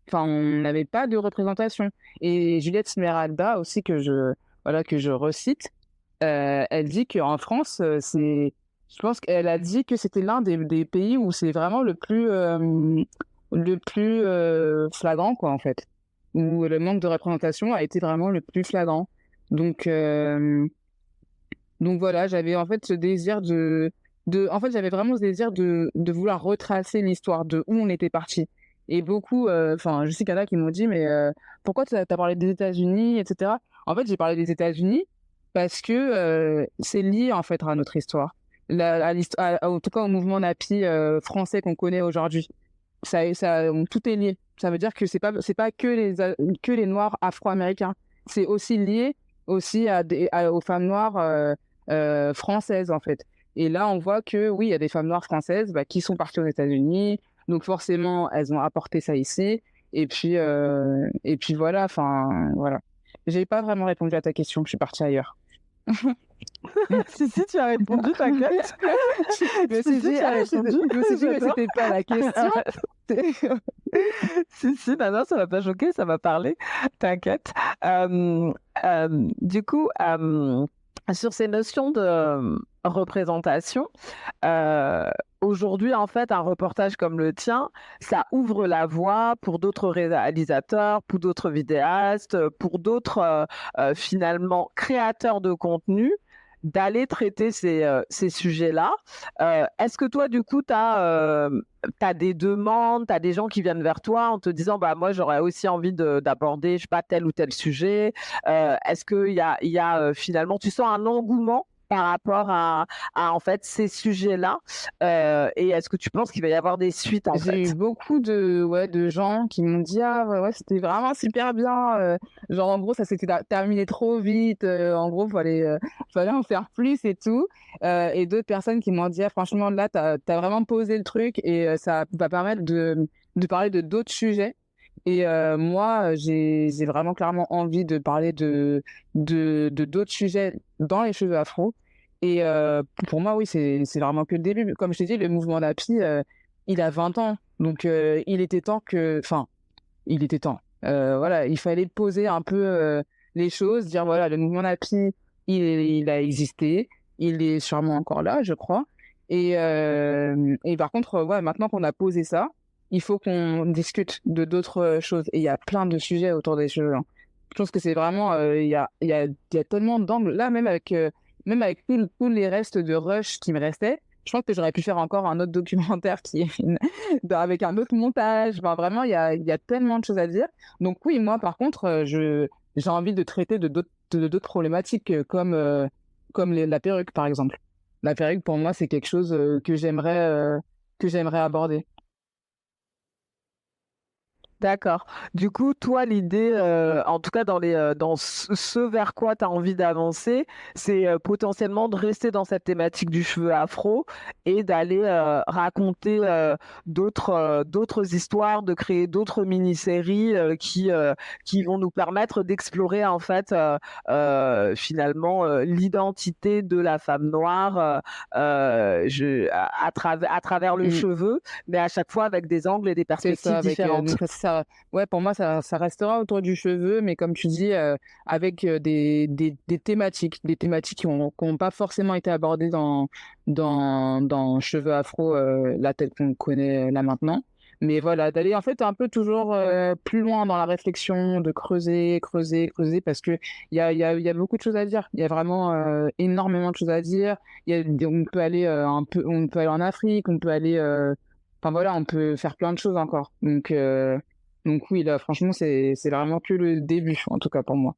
Enfin, on n'avait pas de représentation. Et Juliette Smeralda aussi, que je recite, elle dit qu'en France, je pense qu'elle a dit que c'était l'un des pays où c'est vraiment le plus flagrant, quoi, en fait. Où le manque de représentation a été vraiment le plus flagrant. Donc, donc voilà, j'avais en fait ce désir en fait, j'avais vraiment ce désir de vouloir retracer l'histoire de où on était parti. Et beaucoup, enfin, je sais qu'il y en a qui m'ont dit, mais pourquoi tu as parlé des États-Unis, etc. En fait, j'ai parlé des États-Unis parce que c'est lié en fait à notre histoire. En tout cas, au mouvement NAPI français qu'on connaît aujourd'hui. Tout est lié. Ça veut dire que c'est pas que les Noirs afro-américains. C'est aussi lié aussi aux femmes noires françaises, en fait. Et là, on voit que oui, il y a des femmes noires françaises qui sont parties aux États-Unis. Donc forcément, elles ont apporté ça ici. Et puis voilà, enfin, voilà. J'ai pas vraiment répondu à ta question, je suis partie ailleurs. Si, tu as répondu, t'inquiète. Je me suis dit, mais c'était pas la question. Si, non, ça m'a pas choqué, ça m'a parlé, t'inquiète. Du coup, sur ces notions de représentation, aujourd'hui, en fait, un reportage comme le tien, ça ouvre la voie pour d'autres réalisateurs, pour d'autres vidéastes, pour d'autres, finalement, créateurs de contenu d'aller traiter ces sujets-là. Est-ce que toi, du coup, tu as des demandes, tu as des gens qui viennent vers toi en te disant, moi, j'aurais aussi envie d'aborder, je sais pas, tel ou tel sujet. Est-ce qu'il y a finalement, tu sens un engouement par rapport à en fait ces sujets-là, et est-ce que tu penses qu'il va y avoir des suites en fait? J'ai eu beaucoup de gens qui m'ont dit ah ouais, c'était vraiment super bien, genre en gros ça s'était terminé trop vite, en gros fallait en faire plus et tout, et d'autres personnes qui m'ont dit ah franchement là t'as vraiment posé le truc et ça va permettre de parler de d'autres sujets. Et moi, j'ai vraiment clairement envie de parler de d'autres sujets dans les cheveux afro. Et pour moi, oui, c'est vraiment que le début. Comme je t'ai dit, le mouvement NAPI, il a 20 ans. Donc, il était temps que... Enfin, il était temps. Voilà, il fallait poser un peu les choses, dire, voilà, le mouvement NAPI, il a existé. Il est sûrement encore là, je crois. Et par contre, ouais, maintenant qu'on a posé ça, il faut qu'on discute de d'autres choses. Et il y a plein de sujets autour des cheveux, hein. Je pense que c'est vraiment... il y a tellement d'angles. Là, même avec tous les restes de Rush qui me restaient, je pense que j'aurais pu faire encore un autre documentaire avec un autre montage. Enfin, vraiment, il y a tellement de choses à dire. Donc oui, moi, par contre, j'ai envie de traiter de d'autres problématiques comme la perruque, par exemple. La perruque, pour moi, c'est quelque chose que j'aimerais aborder. D'accord. Du coup, toi, l'idée, en tout cas dans ce vers quoi tu as envie d'avancer, c'est, potentiellement de rester dans cette thématique du cheveu afro et d'aller, raconter, d'autres histoires, de créer d'autres mini-séries, qui vont nous permettre d'explorer en fait, finalement, l'identité de la femme noire, je à travers le Mmh. cheveu, mais à chaque fois avec des angles et des C'est perspectives ça, avec, différentes. donc ça ouais, pour moi, ça restera autour du cheveu, mais comme tu dis, avec, des thématiques qui ont pas forcément été abordées dans Cheveux afro, là, tel qu'on le connaît, là, maintenant. Mais voilà, d'aller, en fait, un peu toujours, plus loin dans la réflexion, de creuser, creuser, creuser parce qu'il y a beaucoup de choses à dire. Il y a vraiment, énormément de choses à dire. Il y a des On peut aller, on peut aller en Afrique, on peut aller, enfin voilà, on peut faire plein de choses encore. Donc oui, là, franchement, c'est vraiment que le début, en tout cas pour moi.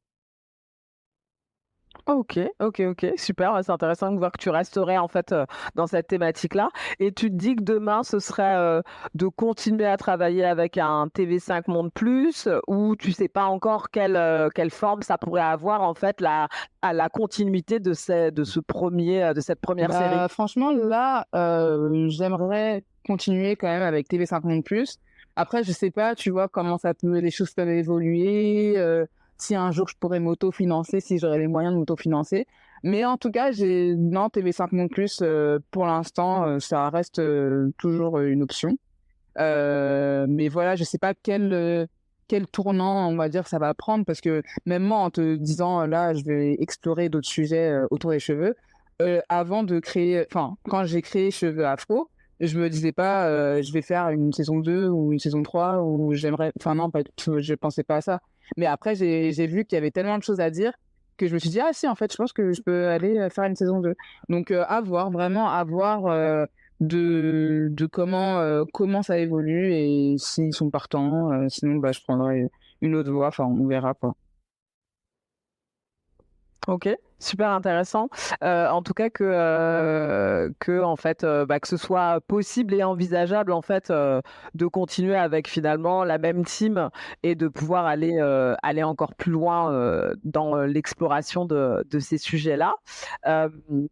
OK, OK, OK, super, ouais, c'est intéressant de voir que tu resterais en fait, dans cette thématique-là et tu te dis que demain ce serait, de continuer à travailler avec un TV5 Monde Plus ou tu sais pas encore quelle forme ça pourrait avoir en fait la continuité de ce premier de cette première série? Bah, franchement, là, j'aimerais continuer quand même avec TV5 Monde+. Après, je sais pas, tu vois, comment les choses peuvent évoluer, si un jour je pourrais m'autofinancer, si j'aurais les moyens de m'autofinancer. Mais en tout cas, non, TV5 Monde+, pour l'instant, ça reste, toujours, une option. Mais voilà, je sais pas quel tournant, on va dire, ça va prendre parce que même moi, en te disant, là, je vais explorer d'autres sujets, autour des cheveux, avant de créer enfin, quand j'ai créé Cheveux Afro, je me disais pas, je vais faire une saison 2 ou une saison 3 ou j'aimerais enfin non, pas du tout, je pensais pas à ça. Mais après, j'ai vu qu'il y avait tellement de choses à dire que je me suis dit: «Ah si, en fait, je pense que je peux aller, faire une saison 2». Donc, à voir, vraiment à voir, de comment ça évolue et s'ils sont partants, sinon, bah, je prendrai une autre voie, enfin, on verra, quoi. OK, super intéressant. En tout cas que en fait, bah, que ce soit possible et envisageable en fait, de continuer avec finalement la même team et de pouvoir aller encore plus loin, dans, l'exploration de ces sujets-là. Hem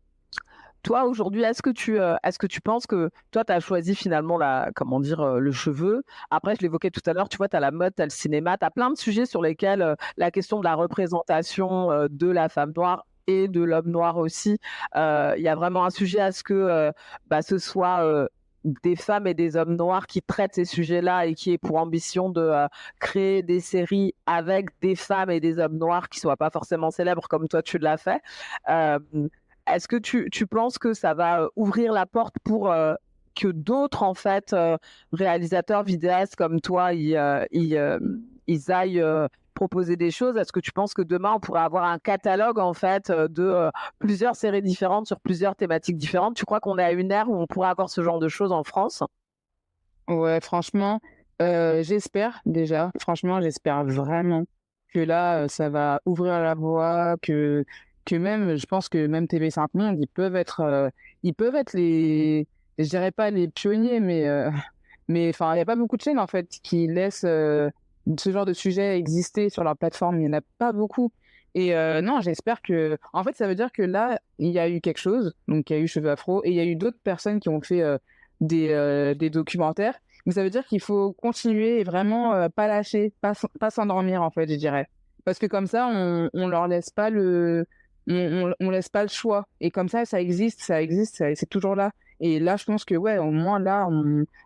Toi, aujourd'hui, est-ce que tu penses que toi, tu as choisi finalement comment dire, le cheveu. Après, je l'évoquais tout à l'heure, tu vois, tu as la mode, tu as le cinéma, tu as plein de sujets sur lesquels, la question de la représentation, de la femme noire et de l'homme noir aussi, il y a vraiment un sujet à ce que, bah, ce soit, des femmes et des hommes noirs qui traitent ces sujets-là et qui aient pour ambition de, créer des séries avec des femmes et des hommes noirs qui soient pas forcément célèbres comme toi tu l'as fait. Hem Est-ce que tu penses que ça va, ouvrir la porte pour, que d'autres en fait, réalisateurs, vidéastes comme toi, ils aillent, proposer des choses? Est-ce que tu penses que demain on pourrait avoir un catalogue en fait, de, plusieurs séries différentes sur plusieurs thématiques différentes? Tu crois qu'on est à une ère où on pourrait avoir ce genre de choses en France? Ouais, franchement, j'espère déjà, franchement, j'espère vraiment que là, ça va ouvrir la voie, que même je pense que même TV5 Monde, ils peuvent être les je dirais pas les pionniers, mais enfin, il y a pas beaucoup de chaînes, en fait, qui laissent, ce genre de sujet exister sur leur plateforme. Il y en a pas beaucoup et non, j'espère en fait, ça veut dire que là, il y a eu quelque chose, donc il y a eu Cheveux Afro et il y a eu d'autres personnes qui ont fait, des documentaires. Mais ça veut dire qu'il faut continuer et vraiment, pas lâcher, pas s'endormir, en fait, je dirais. Parce que comme ça, on leur laisse pas on laisse pas le choix et comme ça existe, c'est toujours là. Et là, je pense que ouais, au moins là,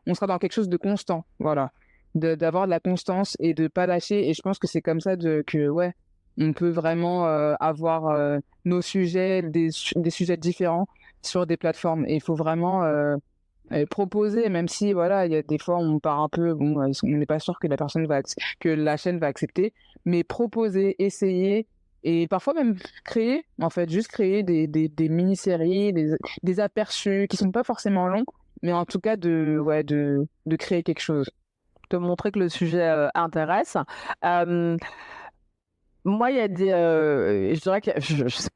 on sera dans quelque chose de constant, voilà. D'avoir de la constance et de pas lâcher et je pense que c'est comme ça que ouais, on peut vraiment, avoir, nos sujets, des sujets différents sur des plateformes et il faut vraiment, proposer même si voilà, il y a des fois on part un peu bon, on n'est pas sûr que que la chaîne va accepter, mais proposer, essayer et parfois même créer, en fait, juste créer des mini-séries, des aperçus qui sont pas forcément longs, mais en tout cas de créer quelque chose. De montrer que le sujet, intéresse. Hem Moi, il y a des, je dirais que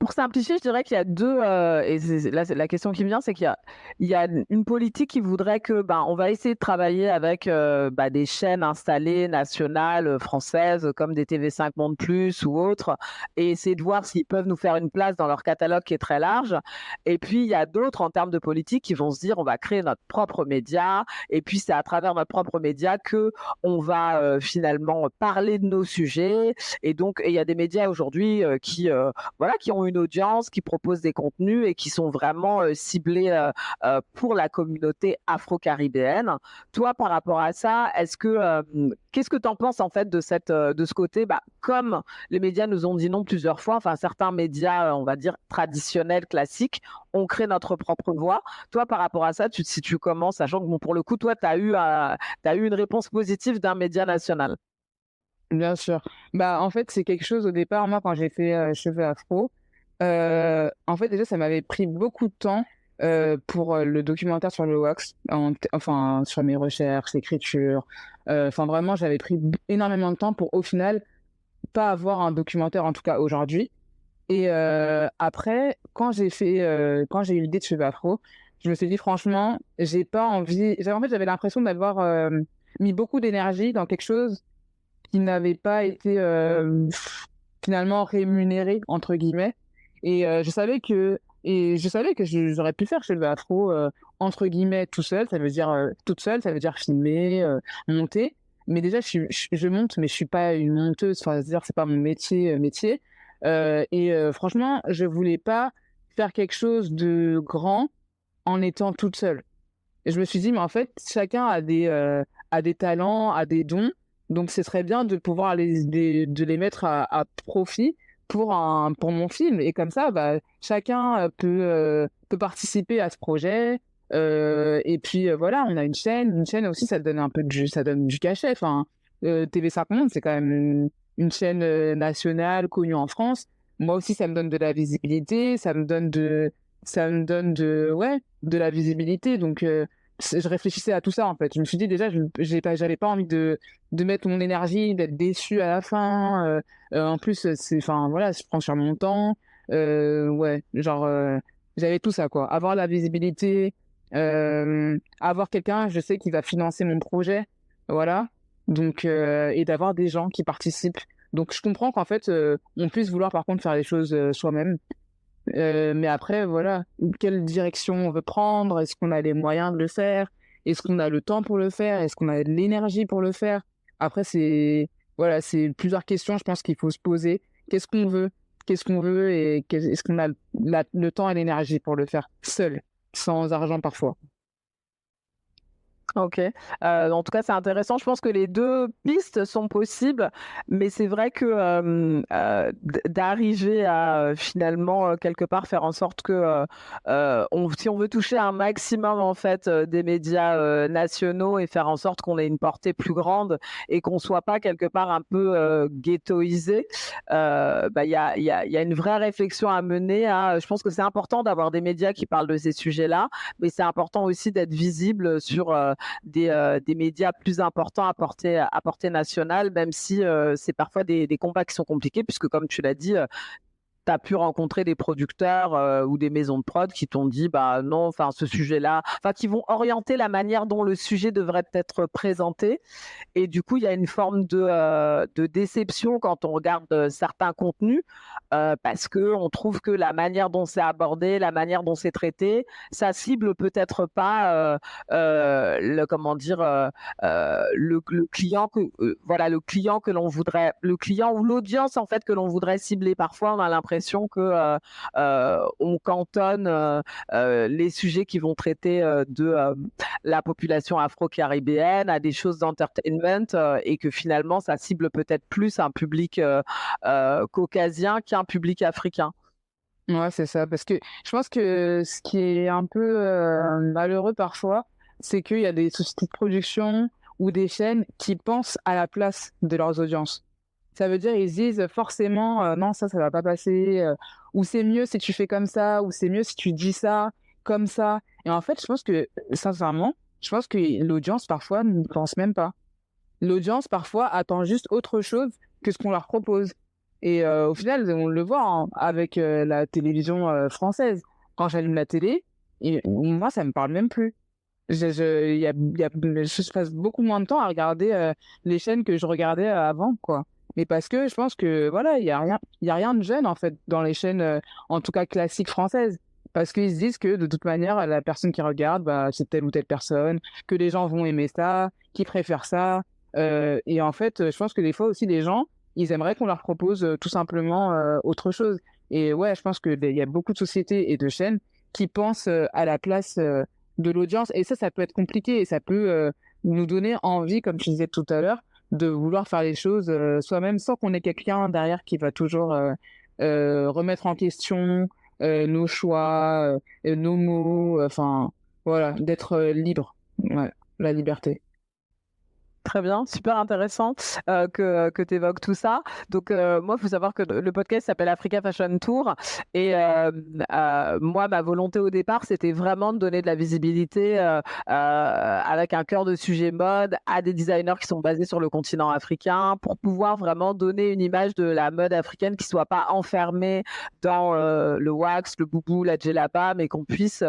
pour simplifier, je dirais qu'il y a 2, et c'est la question qui me vient, c'est qu'il y a une politique qui voudrait que, ben, on va essayer de travailler avec, bah, des chaînes installées nationales, françaises, comme des TV5 Monde Plus ou autres, et essayer de voir s'ils peuvent nous faire une place dans leur catalogue qui est très large. Et puis il y a d'autres, en termes de politique, qui vont se dire: «On va créer notre propre média et puis c'est à travers notre propre média qu'on va, finalement parler de nos sujets». Et donc, il y a des médias aujourd'hui qui, voilà, qui ont une audience, qui proposent des contenus et qui sont vraiment ciblés pour la communauté afro-caribéenne. Toi, par rapport à ça, qu'est-ce que tu en penses en fait de ce côté, bah, comme les médias nous ont dit non plusieurs fois, enfin certains médias, on va dire traditionnels, classiques, on crée notre propre voix. Toi, par rapport à ça, tu te situes comment, sachant que bon, pour le coup, toi, t'as eu une réponse positive d'un média national. Bien sûr. Bah, en fait, c'est quelque chose au départ, moi, quand j'ai fait cheveux afro, en fait, déjà, ça m'avait pris beaucoup de temps pour le documentaire sur le wax, enfin, sur mes recherches, l'écriture. Enfin, vraiment, j'avais pris énormément de temps pour, au final, pas avoir un documentaire, en tout cas aujourd'hui. Et après, quand j'ai eu l'idée de cheveux afro, je me suis dit, franchement, j'ai pas envie. En fait, j'avais l'impression d'avoir mis beaucoup d'énergie dans quelque chose qui n'avaient pas été finalement «rémunérés» entre guillemets et je savais que j'aurais pu faire cheveux afro, entre guillemets «tout seul», ça veut dire, toute seule, ça veut dire filmer, monter. Mais déjà je monte, mais je suis pas une monteuse, enfin, c'est-à-dire c'est pas mon métier, et franchement, je voulais pas faire quelque chose de grand en étant toute seule. Et je me suis dit: «Mais en fait, chacun a des talents, a des dons, donc ce serait bien de pouvoir de les mettre à profit pour mon film» et comme ça, bah, chacun, peut participer à ce projet, et puis, voilà, on a une chaîne aussi, ça donne un peu ça donne du cachet. Enfin, TV5 Monde, c'est quand même une chaîne, nationale connue en France. Moi aussi, ça me donne de la visibilité, ça me donne ouais, de la visibilité donc je réfléchissais à tout ça, en fait. Je me suis dit déjà, j'avais pas envie de mettre mon énergie, d'être déçue à la fin. En plus, enfin, voilà, je prends sur mon temps. Ouais, genre, j'avais tout ça, quoi. Avoir la visibilité, avoir quelqu'un, je sais, qui va financer mon projet. Voilà. Donc, et d'avoir des gens qui participent. Donc, je comprends qu'en fait, on puisse vouloir, par contre, faire les choses soi-même. Mais après, voilà, quelle direction on veut prendre? Est-ce qu'on a les moyens de le faire? Est-ce qu'on a le temps pour le faire? Est-ce qu'on a de l'énergie pour le faire? Après, voilà, c'est plusieurs questions, je pense qu'il faut se poser. Qu'est-ce qu'on veut? Qu'est-ce qu'on veut et est-ce qu'on a le temps et l'énergie pour le faire seul, sans argent parfois? OK. En tout cas, c'est intéressant. Je pense que les 2 pistes sont possibles, mais c'est vrai que, d'arriver à, finalement, quelque part faire en sorte que, si on veut toucher un maximum, en fait, des médias, nationaux et faire en sorte qu'on ait une portée plus grande et qu'on soit pas quelque part un peu, ghettoisé, bah, il y a une vraie réflexion à mener je pense que c'est important d'avoir des médias qui parlent de ces sujets-là, mais c'est important aussi d'être visible sur, des médias plus importants à portée nationale, même si c'est parfois des combats qui sont compliqués, puisque comme tu l'as dit, tu as pu rencontrer des producteurs ou des maisons de prod qui t'ont dit bah non, enfin ce sujet-là, enfin qui vont orienter la manière dont le sujet devrait être présenté. Et du coup, il y a une forme de déception quand on regarde certains contenus, parce qu'on trouve que la manière dont c'est abordé, la manière dont c'est traité, ça cible peut-être pas comment dire, le client voilà, le client que l'on voudrait, le client ou l'audience en fait que l'on voudrait cibler. Parfois, on a l'impression que on cantonne les sujets qui vont traiter de la population afro-caribéenne à des choses d'entertainment et que finalement ça cible peut-être plus un public caucasien qu'un public africain. Ouais, c'est ça. Parce que je pense que ce qui est un peu malheureux parfois, c'est qu'il y a des sociétés de production ou des chaînes qui pensent à la place de leurs audiences. Ça veut dire, ils se disent forcément, non, ça va pas passer, ou c'est mieux si tu fais comme ça, ou c'est mieux si tu dis ça, comme ça. Et en fait, je pense que, sincèrement, je pense que l'audience, parfois, ne pense même pas. L'audience, parfois, attend juste autre chose que ce qu'on leur propose. Et au final, on le voit hein, avec la télévision française. Quand j'allume la télé, et, moi, ça me parle même plus. Je passe beaucoup moins de temps à regarder les chaînes que je regardais avant, quoi. Mais parce que je pense que voilà, il y a rien de jeune en fait dans les chaînes, en tout cas classiques françaises. Parce qu'ils se disent que de toute manière, la personne qui regarde, bah, c'est telle ou telle personne, que les gens vont aimer ça, qui préfèrent ça. Et en fait, je pense que des fois aussi, les gens, ils aimeraient qu'on leur propose tout simplement autre chose. Et ouais, je pense qu'il y a beaucoup de sociétés et de chaînes qui pensent à la place de l'audience. Et ça peut être compliqué et ça peut nous donner envie, comme je disais tout à l'heure, de vouloir faire les choses soi-même sans qu'on ait quelqu'un derrière qui va toujours remettre en question nos choix, nos mots, enfin, voilà, d'être libre. Ouais, la liberté. Très bien, super intéressant que tu évoques tout ça. Donc, moi, il faut savoir que le podcast s'appelle Africa Fashion Tour. Et moi, ma volonté au départ, c'était vraiment de donner de la visibilité avec un cœur de sujet mode à des designers qui sont basés sur le continent africain pour pouvoir vraiment donner une image de la mode africaine qui soit pas enfermée dans le wax, le boubou, la djellaba, mais qu'on puisse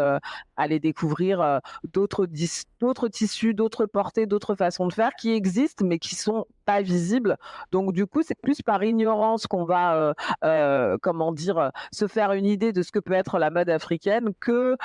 aller découvrir d'autres tissus, d'autres portées, d'autres façons de faire qui existent mais qui sont pas visibles. Donc du coup, c'est plus par ignorance qu'on va, comment dire, se faire une idée de ce que peut être la mode africaine que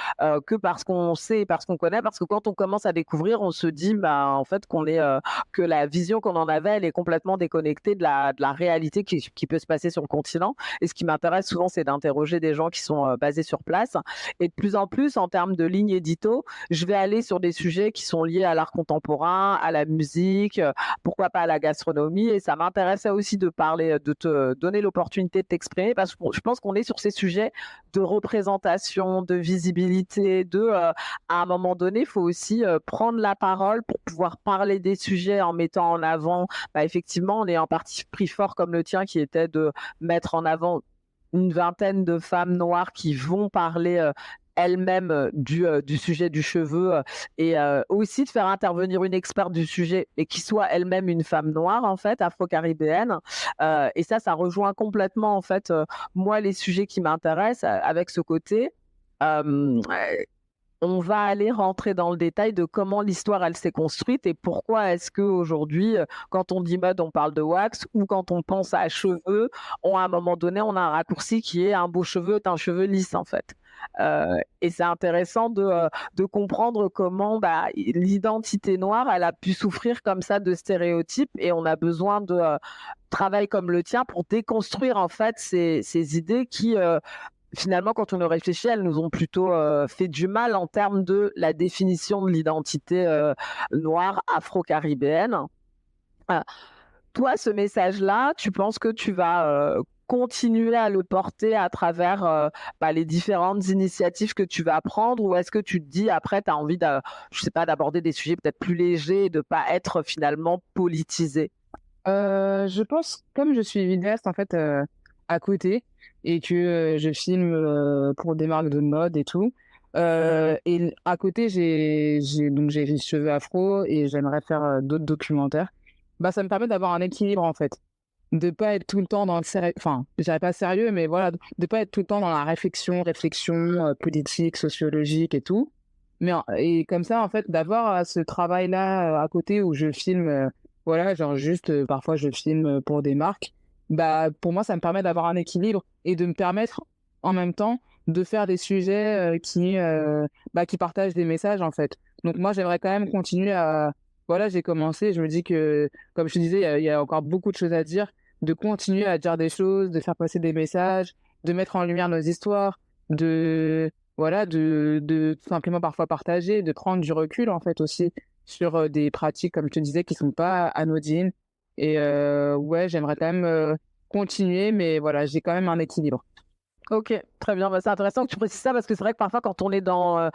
parce qu'on sait, parce qu'on connaît. Parce que quand on commence à découvrir, on se dit, bah, en fait, que la vision qu'on en avait, elle est complètement déconnectée de la réalité qui peut se passer sur le continent. Et ce qui m'intéresse souvent, c'est d'interroger des gens qui sont basés sur place. Et de plus en plus, en termes de ligne édito, je vais aller sur des sujets qui sont liés à l'art contemporain, à la musique, pourquoi pas à la gastronomie. Et ça m'intéressait aussi de parler, de te donner l'opportunité de t'exprimer parce que je pense qu'on est sur ces sujets de représentation, de visibilité, à un moment donné, il faut aussi prendre la parole pour pouvoir parler des sujets en mettant en avant, bah, effectivement, on est en parti pris fort comme le tien qui était de mettre en avant une vingtaine de femmes noires qui vont parler elles-mêmes du sujet du cheveu et aussi de faire intervenir une experte du sujet et qui soit elle-même une femme noire en fait, afro-caribéenne. Et ça rejoint complètement en fait moi les sujets qui m'intéressent avec ce côté. Euh, on va aller rentrer dans le détail de comment l'histoire elle s'est construite et pourquoi est-ce que aujourd'hui, quand on dit mode, on parle de wax ou quand on pense à cheveux, à un moment donné, on a un raccourci qui est un beau cheveu est un cheveu lisse en fait. Et c'est intéressant de comprendre comment bah, l'identité noire, elle a pu souffrir comme ça de stéréotypes et on a besoin de travail comme le tien pour déconstruire en fait ces idées qui finalement, quand on y réfléchit, elles nous ont plutôt fait du mal en termes de la définition de l'identité noire afro-caribéenne. Euh, Toi, ce message-là, tu penses que tu vas continuer à le porter à travers bah, les différentes initiatives que tu vas prendre ou est-ce que tu te dis après, tu as envie je sais pas, d'aborder des sujets peut-être plus légers et de ne pas être finalement politisé? Je pense, comme je suis vidéaste en fait à côté et que je filme pour des marques de mode et tout, et à côté j'ai les cheveux afro et j'aimerais faire d'autres documentaires. Bah ça me permet d'avoir un équilibre en fait, de pas être tout le temps dans le sérieux, enfin je dirais pas sérieux, mais voilà, de pas être tout le temps dans la réflexion politique, sociologique et tout. Et comme ça, en fait, d'avoir ce travail-là à côté où je filme, voilà, genre juste parfois je filme pour des marques, bah pour moi, ça me permet d'avoir un équilibre et de me permettre en même temps de faire des sujets qui partagent des messages, en fait. Donc moi, j'aimerais quand même continuer à... Voilà, j'ai commencé, je me dis que, comme je te disais, il y a encore beaucoup de choses à dire, de continuer à dire des choses, de faire passer des messages, de mettre en lumière nos histoires, de voilà, de tout simplement parfois partager, de prendre du recul en fait aussi sur des pratiques, comme je te disais, qui sont pas anodines. Et ouais, j'aimerais quand même continuer, mais voilà, j'ai quand même un équilibre. Ok, très bien. Bah, c'est intéressant que tu précises ça parce que c'est vrai que parfois, quand on est dans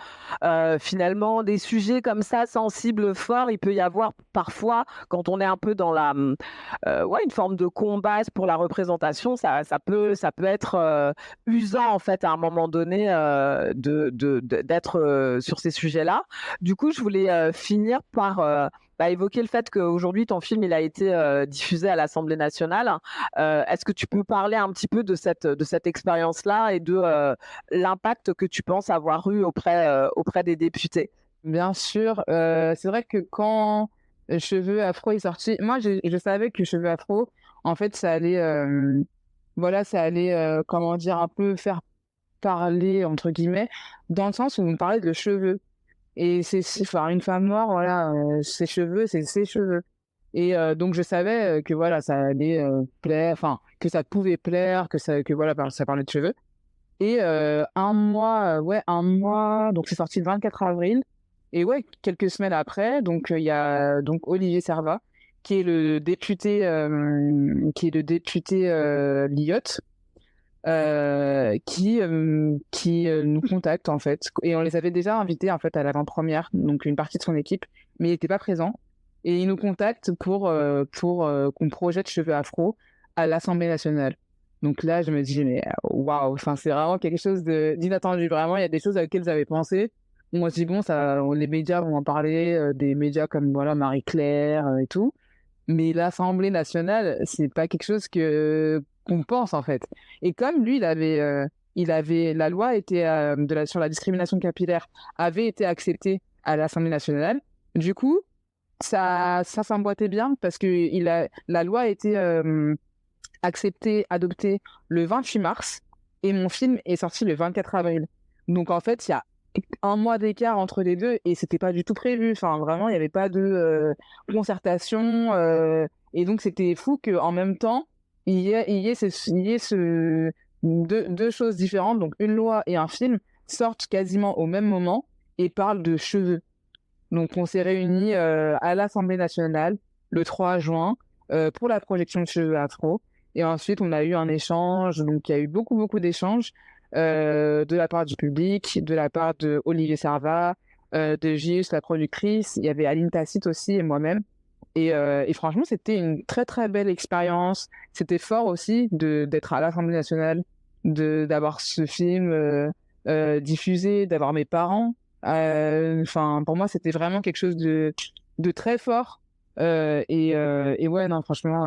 finalement des sujets comme ça, sensibles, forts, il peut y avoir parfois, quand on est un peu dans ouais, une forme de combat pour la représentation, ça peut être usant en fait à un moment donné d'être sur ces sujets-là. Du coup, je voulais finir par évoqué le fait qu'aujourd'hui ton film il a été diffusé à l'Assemblée nationale. Est-ce que tu peux parler un petit peu de cette expérience-là et de l'impact que tu penses avoir eu auprès des députés? Bien sûr, c'est vrai que quand Cheveux Afro est sorti, moi je savais que Cheveux Afro, en fait, ça allait, voilà, ça allait, comment dire, un peu faire parler entre guillemets, dans le sens où on parlait de cheveux. Et enfin, une femme noire, voilà, ses cheveux, c'est ses cheveux. Et donc je savais que voilà, ça allait plaire, enfin, que ça pouvait plaire, que voilà, ça parlait de cheveux. Et un mois, donc c'est sorti le 24 avril. Et ouais, quelques semaines après, donc il y a donc Olivier Servat, qui est le député Lyotte, qui nous contacte en fait. Et on les avait déjà invités en fait à l'avant-première, donc une partie de son équipe, mais il n'était pas présent. Et il nous contacte pour qu'on projette Cheveux Afro à l'Assemblée nationale. Donc là, je me dis, mais waouh, enfin, c'est vraiment quelque chose d'inattendu. Vraiment, il y a des choses auxquelles j'avais pensé. On se dit, bon, les médias vont en parler, des médias comme voilà, Marie-Claire et tout. Mais l'Assemblée nationale, c'est pas quelque chose qu'on pense en fait. Et comme lui, la loi était sur la discrimination capillaire avait été acceptée à l'Assemblée nationale. Du coup, ça s'emboîtait bien parce que la loi a été acceptée, adoptée le 28 mars et mon film est sorti le 24 avril. Donc en fait, il y a un mois d'écart entre les deux et c'était pas du tout prévu. Enfin, vraiment, il n'y avait pas de concertation. Et donc, c'était fou qu'en même temps, deux choses différentes, donc une loi et un film, sortent quasiment au même moment et parlent de cheveux. Donc, on s'est réunis à l'Assemblée nationale le 3 juin pour la projection de Cheveux Afro. Et ensuite, on a eu un échange. Donc, il y a eu beaucoup, beaucoup d'échanges de la part du public, de la part de Olivier Servat, de Gilles, la productrice. Il y avait Aline Tacite aussi et moi-même. Et franchement, c'était une très, très belle expérience. C'était fort aussi d'être à l'Assemblée nationale, d'avoir ce film diffusé, d'avoir mes parents. Enfin, pour moi, c'était vraiment quelque chose de très fort. Et ouais, non, franchement,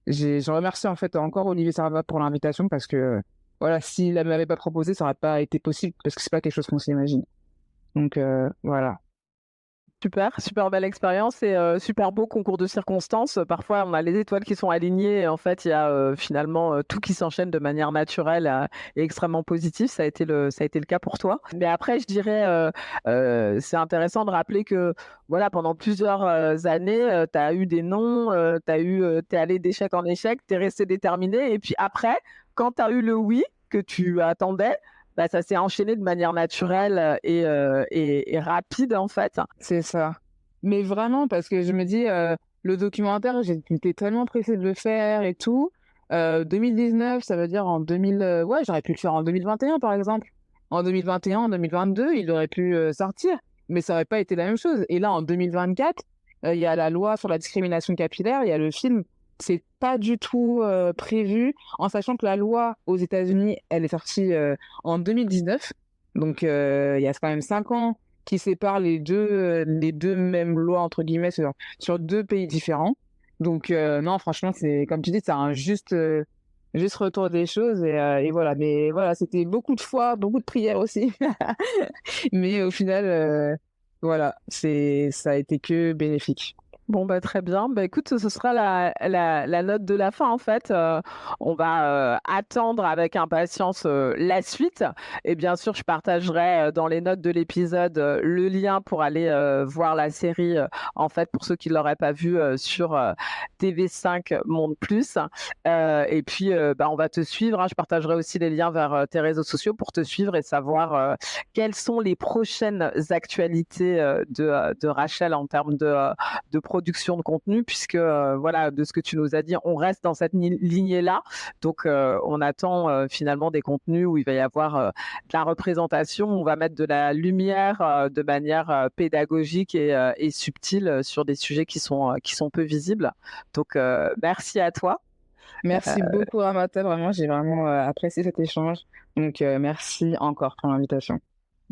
je remercie en fait encore Olivier Servat pour l'invitation parce que voilà, s'il ne m'avait pas proposé, ça n'aurait pas été possible parce que c'est pas quelque chose qu'on s'imagine. Donc voilà. Super, super belle expérience et super beau concours de circonstances. Parfois, on a les étoiles qui sont alignées et en fait, il y a finalement tout qui s'enchaîne de manière naturelle et extrêmement positive. Ça a été le cas pour toi. Mais après, je dirais, c'est intéressant de rappeler que voilà, pendant plusieurs années, tu as eu des non, t'es allé d'échec en échec, tu es resté déterminé et puis après, quand tu as eu le oui que tu attendais, bah, ça s'est enchaîné de manière naturelle et rapide en fait. C'est ça. Mais vraiment, parce que je me dis, le documentaire, j'étais tellement pressée de le faire et tout. 2019, ça veut dire en 2000. Ouais, j'aurais pu le faire en 2021, par exemple. En 2021, en 2022, il aurait pu sortir, mais ça aurait pas été la même chose. Et là, en 2024, il y a la loi sur la discrimination capillaire, il y a le film. C'est pas du tout prévu, en sachant que la loi aux États-Unis, elle est sortie en 2019. Donc, il y a quand même 5 ans qui séparent les deux mêmes lois, entre guillemets, sur deux pays différents. Donc, non, franchement, c'est, comme tu dis, c'est un juste retour des choses. Et voilà. Mais voilà, c'était beaucoup de fois, beaucoup de prières aussi. Mais au final, voilà, ça a été que bénéfique. Bon, bah, très bien. Bah, écoute, ce sera la note de la fin, en fait. On va attendre avec impatience la suite. Et bien sûr, je partagerai dans les notes de l'épisode le lien pour aller voir la série, en fait, pour ceux qui ne l'auraient pas vu sur TV5 Monde Plus. Et puis, bah, on va te suivre, hein. Je partagerai aussi les liens vers tes réseaux sociaux pour te suivre et savoir quelles sont les prochaines actualités de Rachel en termes de production de contenu, puisque voilà, de ce que tu nous as dit, on reste dans cette lignée-là. Donc, on attend finalement des contenus où il va y avoir de la représentation, on va mettre de la lumière de manière pédagogique et subtile sur des sujets qui sont peu visibles. Donc, merci à toi. Merci beaucoup, Ramata. Vraiment, j'ai vraiment apprécié cet échange. Donc, merci encore pour l'invitation.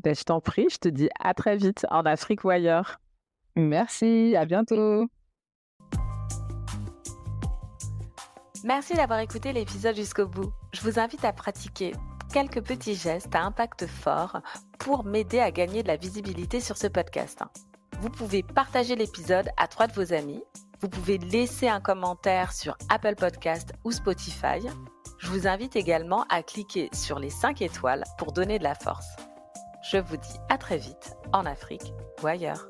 Ben, je t'en prie, je te dis à très vite en Afrique ou ailleurs. Merci, à bientôt. Merci d'avoir écouté l'épisode jusqu'au bout. Je vous invite à pratiquer quelques petits gestes à impact fort pour m'aider à gagner de la visibilité sur ce podcast. Vous pouvez partager l'épisode à 3 de vos amis. Vous pouvez laisser un commentaire sur Apple Podcast ou Spotify. Je vous invite également à cliquer sur les 5 étoiles pour donner de la force. Je vous dis à très vite en Afrique ou ailleurs.